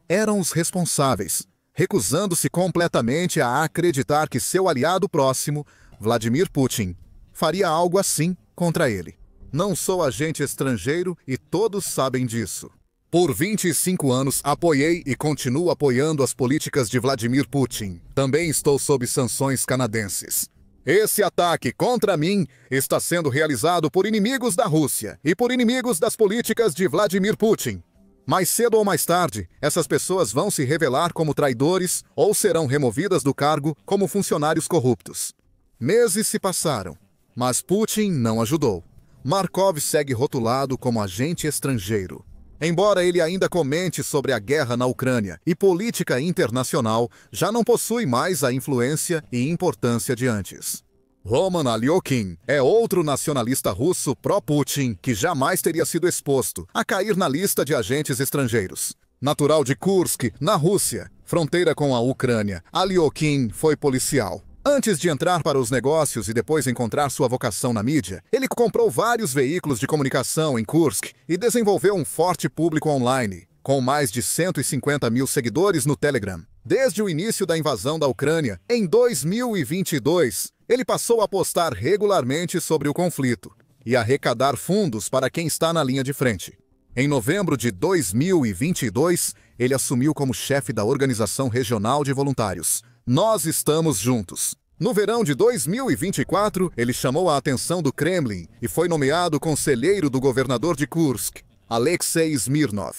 eram os responsáveis, recusando-se completamente a acreditar que seu aliado próximo, Vladimir Putin, faria algo assim contra ele. Não sou agente estrangeiro e todos sabem disso. Por 25 anos apoiei e continuo apoiando as políticas de Vladimir Putin. Também estou sob sanções canadenses. Esse ataque contra mim está sendo realizado por inimigos da Rússia e por inimigos das políticas de Vladimir Putin. Mais cedo ou mais tarde, essas pessoas vão se revelar como traidores ou serão removidas do cargo como funcionários corruptos. Meses se passaram, mas Putin não ajudou. Markov segue rotulado como agente estrangeiro. Embora ele ainda comente sobre a guerra na Ucrânia e política internacional, já não possui mais a influência e importância de antes. Roman Aliokin é outro nacionalista russo pró-Putin que jamais teria sido exposto a cair na lista de agentes estrangeiros. Natural de Kursk, na Rússia, fronteira com a Ucrânia, Aliokin foi policial. Antes de entrar para os negócios e depois encontrar sua vocação na mídia, ele comprou vários veículos de comunicação em Kursk e desenvolveu um forte público online, com mais de 150 mil seguidores no Telegram. Desde o início da invasão da Ucrânia, em 2022, ele passou a postar regularmente sobre o conflito e arrecadar fundos para quem está na linha de frente. Em novembro de 2022, ele assumiu como chefe da Organização Regional de Voluntários. Nós estamos juntos. No verão de 2024, ele chamou a atenção do Kremlin e foi nomeado conselheiro do governador de Kursk, Alexei Smirnov.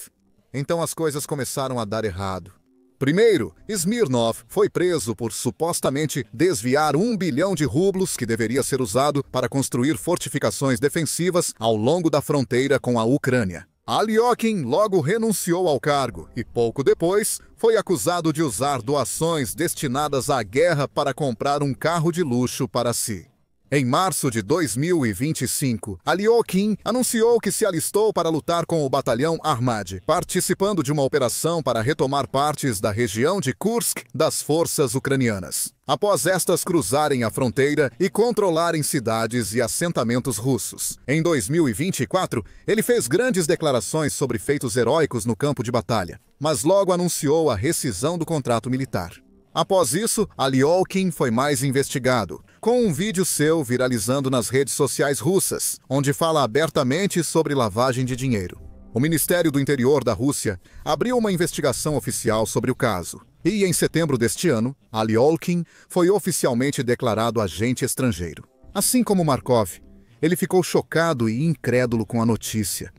Então as coisas começaram a dar errado. Primeiro, Smirnov foi preso por supostamente desviar 1 bilhão de rublos que deveria ser usado para construir fortificações defensivas ao longo da fronteira com a Ucrânia. Aliokin logo renunciou ao cargo e, pouco depois, foi acusado de usar doações destinadas à guerra para comprar um carro de luxo para si. Em março de 2025, Aliokin anunciou que se alistou para lutar com o batalhão Armad, participando de uma operação para retomar partes da região de Kursk das forças ucranianas. Após estas cruzarem a fronteira e controlarem cidades e assentamentos russos. Em 2024, ele fez grandes declarações sobre feitos heróicos no campo de batalha, mas logo anunciou a rescisão do contrato militar. Após isso, Aliokin foi mais investigado, com um vídeo seu viralizando nas redes sociais russas, onde fala abertamente sobre lavagem de dinheiro. O Ministério do Interior da Rússia abriu uma investigação oficial sobre o caso. E, em setembro deste ano, Aliokin foi oficialmente declarado agente estrangeiro. Assim como Markov, ele ficou chocado e incrédulo com a notícia,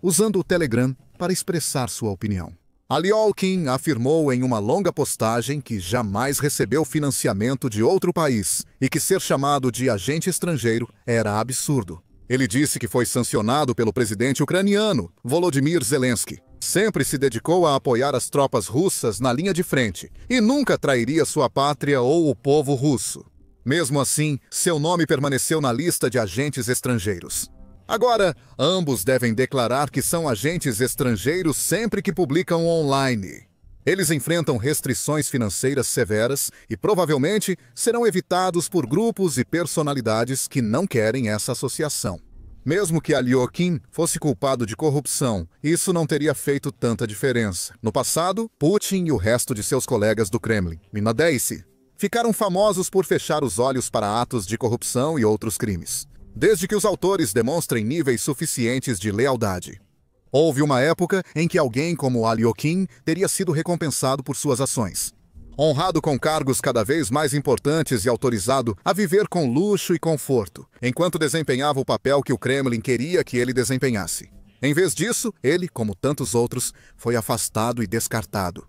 usando o Telegram para expressar sua opinião. Aliokin afirmou em uma longa postagem que jamais recebeu financiamento de outro país e que ser chamado de agente estrangeiro era absurdo. Ele disse que foi sancionado pelo presidente ucraniano, Volodymyr Zelensky. Sempre se dedicou a apoiar as tropas russas na linha de frente e nunca trairia sua pátria ou o povo russo. Mesmo assim, seu nome permaneceu na lista de agentes estrangeiros. Agora, ambos devem declarar que são agentes estrangeiros sempre que publicam online. Eles enfrentam restrições financeiras severas e provavelmente serão evitados por grupos e personalidades que não querem essa associação. Mesmo que Aliokin fosse culpado de corrupção, isso não teria feito tanta diferença. No passado, Putin e o resto de seus colegas do Kremlin, Minadeisi, ficaram famosos por fechar os olhos para atos de corrupção e outros crimes, desde que os autores demonstrem níveis suficientes de lealdade. Houve uma época em que alguém como Aliokin teria sido recompensado por suas ações, honrado com cargos cada vez mais importantes e autorizado a viver com luxo e conforto, enquanto desempenhava o papel que o Kremlin queria que ele desempenhasse. Em vez disso, ele, como tantos outros, foi afastado e descartado.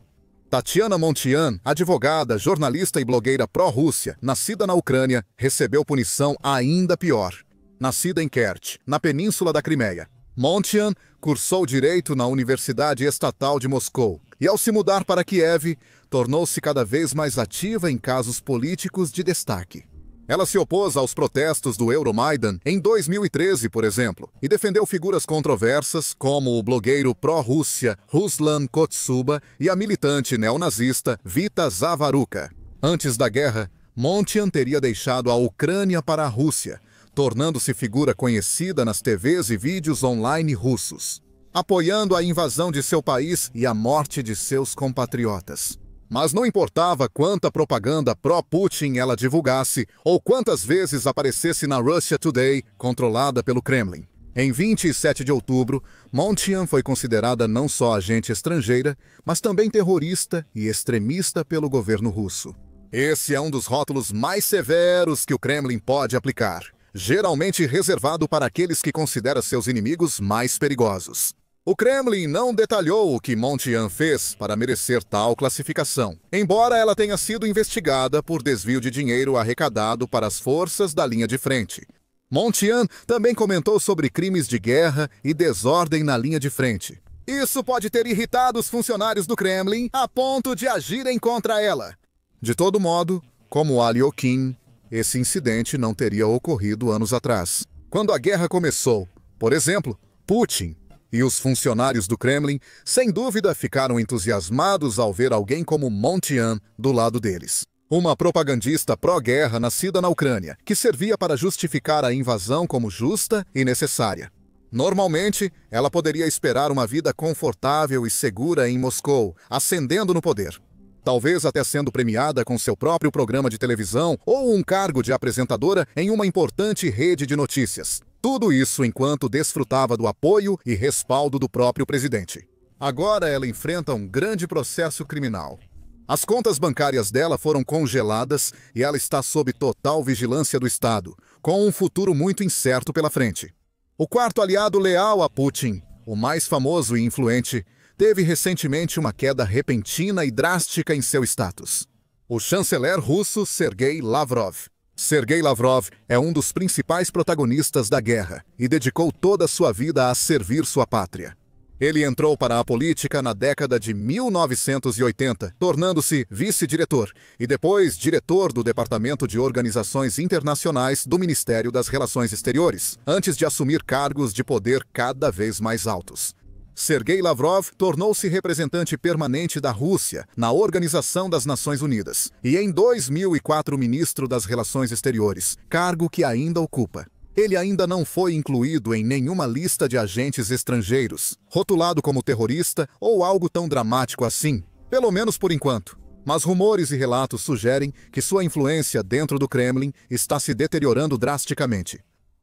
Tatiana Montian, advogada, jornalista e blogueira pró-Rússia, nascida na Ucrânia, recebeu punição ainda pior. Nascida em Kerch, na península da Crimeia, Montian cursou Direito na Universidade Estatal de Moscou e, ao se mudar para Kiev, tornou-se cada vez mais ativa em casos políticos de destaque. Ela se opôs aos protestos do Euromaidan em 2013, por exemplo, e defendeu figuras controversas como o blogueiro pró-Rússia Ruslan Kotsuba e a militante neonazista Vita Zavaruka. Antes da guerra, Montian teria deixado a Ucrânia para a Rússia, tornando-se figura conhecida nas TVs e vídeos online russos, apoiando a invasão de seu país e a morte de seus compatriotas. Mas não importava quanta propaganda pró-Putin ela divulgasse ou quantas vezes aparecesse na Russia Today, controlada pelo Kremlin. Em 27 de outubro, Montian foi considerada não só agente estrangeira, mas também terrorista e extremista pelo governo russo. Esse é um dos rótulos mais severos que o Kremlin pode aplicar, geralmente reservado para aqueles que considera seus inimigos mais perigosos. O Kremlin não detalhou o que Montian fez para merecer tal classificação, embora ela tenha sido investigada por desvio de dinheiro arrecadado para as forças da linha de frente. Montian também comentou sobre crimes de guerra e desordem na linha de frente. Isso pode ter irritado os funcionários do Kremlin a ponto de agirem contra ela. De todo modo, como Aliokin, esse incidente não teria ocorrido anos atrás. Quando a guerra começou, por exemplo, Putin e os funcionários do Kremlin, sem dúvida, ficaram entusiasmados ao ver alguém como Montian do lado deles. Uma propagandista pró-guerra nascida na Ucrânia, que servia para justificar a invasão como justa e necessária. Normalmente, ela poderia esperar uma vida confortável e segura em Moscou, ascendendo no poder. Talvez até sendo premiada com seu próprio programa de televisão ou um cargo de apresentadora em uma importante rede de notícias. Tudo isso enquanto desfrutava do apoio e respaldo do próprio presidente. Agora ela enfrenta um grande processo criminal. As contas bancárias dela foram congeladas e ela está sob total vigilância do Estado, com um futuro muito incerto pela frente. O quarto aliado leal a Putin, o mais famoso e influente, teve recentemente uma queda repentina e drástica em seu status. O chanceler russo Sergei Lavrov. Sergei Lavrov é um dos principais protagonistas da guerra e dedicou toda a sua vida a servir sua pátria. Ele entrou para a política na década de 1980, tornando-se vice-diretor e depois diretor do Departamento de Organizações Internacionais do Ministério das Relações Exteriores, antes de assumir cargos de poder cada vez mais altos. Sergei Lavrov tornou-se representante permanente da Rússia na Organização das Nações Unidas e em 2004 ministro das Relações Exteriores, cargo que ainda ocupa. Ele ainda não foi incluído em nenhuma lista de agentes estrangeiros, rotulado como terrorista ou algo tão dramático assim, pelo menos por enquanto. Mas rumores e relatos sugerem que sua influência dentro do Kremlin está se deteriorando drasticamente.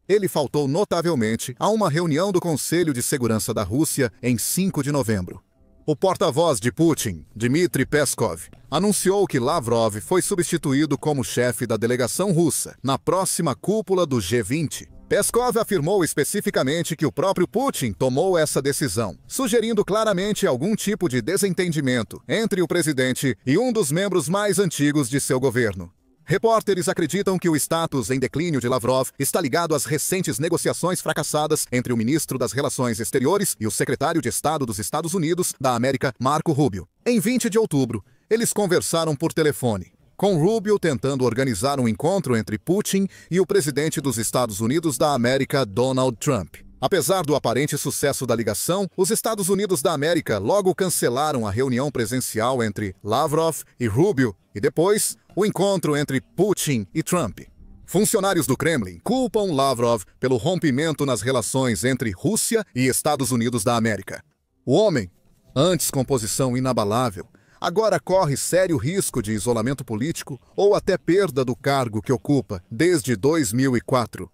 Ele faltou notavelmente a uma reunião do Conselho de Segurança da Rússia em 5 de novembro. O porta-voz de Putin, Dmitry Peskov, anunciou que Lavrov foi substituído como chefe da delegação russa na próxima cúpula do G20. Peskov afirmou especificamente que o próprio Putin tomou essa decisão, sugerindo claramente algum tipo de desentendimento entre o presidente e um dos membros mais antigos de seu governo. Repórteres acreditam que o status em declínio de Lavrov está ligado às recentes negociações fracassadas entre o ministro das Relações Exteriores e o secretário de Estado dos Estados Unidos da América, Marco Rubio. Em 20 de outubro, eles conversaram por telefone, com Rubio tentando organizar um encontro entre Putin e o presidente dos Estados Unidos da América, Donald Trump. Apesar do aparente sucesso da ligação, os Estados Unidos da América logo cancelaram a reunião presencial entre Lavrov e Rubio e depois o encontro entre Putin e Trump. Funcionários do Kremlin culpam Lavrov pelo rompimento nas relações entre Rússia e Estados Unidos da América. O homem, antes com posição inabalável, agora corre sério risco de isolamento político ou até perda do cargo que ocupa desde 2004.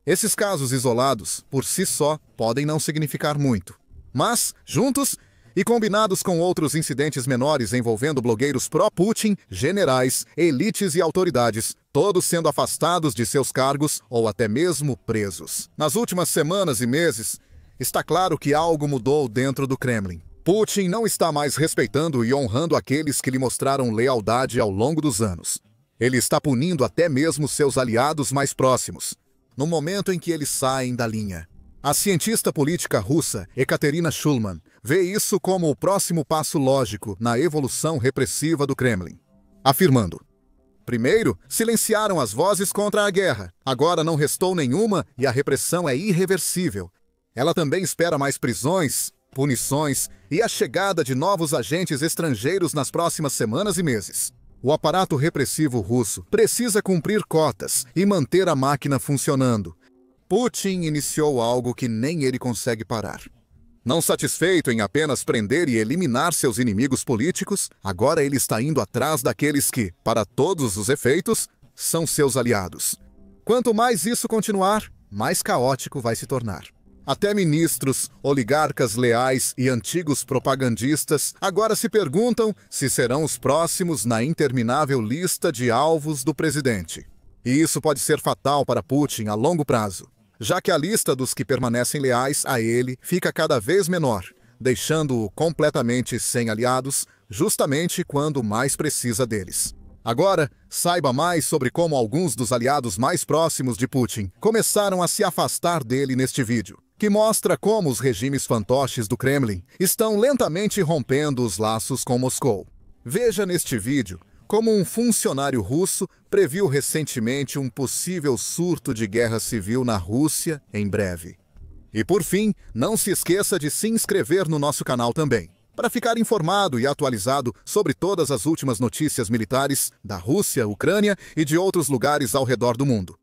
Esses casos isolados, por si só, podem não significar muito. Mas, juntos e combinados com outros incidentes menores envolvendo blogueiros pró-Putin, generais, elites e autoridades, todos sendo afastados de seus cargos ou até mesmo presos. Nas últimas semanas e meses, está claro que algo mudou dentro do Kremlin. Putin não está mais respeitando e honrando aqueles que lhe mostraram lealdade ao longo dos anos. Ele está punindo até mesmo seus aliados mais próximos, no momento em que eles saem da linha. A cientista política russa Ekaterina Shulman vê isso como o próximo passo lógico na evolução repressiva do Kremlin, afirmando: primeiro, silenciaram as vozes contra a guerra. Agora não restou nenhuma e a repressão é irreversível. Ela também espera mais prisões, punições e a chegada de novos agentes estrangeiros nas próximas semanas e meses. O aparato repressivo russo precisa cumprir cotas e manter a máquina funcionando. Putin iniciou algo que nem ele consegue parar. Não satisfeito em apenas prender e eliminar seus inimigos políticos, agora ele está indo atrás daqueles que, para todos os efeitos, são seus aliados. Quanto mais isso continuar, mais caótico vai se tornar. Até ministros, oligarcas leais e antigos propagandistas agora se perguntam se serão os próximos na interminável lista de alvos do presidente. E isso pode ser fatal para Putin a longo prazo, já que a lista dos que permanecem leais a ele fica cada vez menor, deixando-o completamente sem aliados, justamente quando mais precisa deles. Agora, saiba mais sobre como alguns dos aliados mais próximos de Putin começaram a se afastar dele neste vídeo, que mostra como os regimes fantoches do Kremlin estão lentamente rompendo os laços com Moscou. Veja neste vídeo como um funcionário russo previu recentemente um possível surto de guerra civil na Rússia em breve. E por fim, não se esqueça de se inscrever no nosso canal também, para ficar informado e atualizado sobre todas as últimas notícias militares da Rússia, Ucrânia e de outros lugares ao redor do mundo.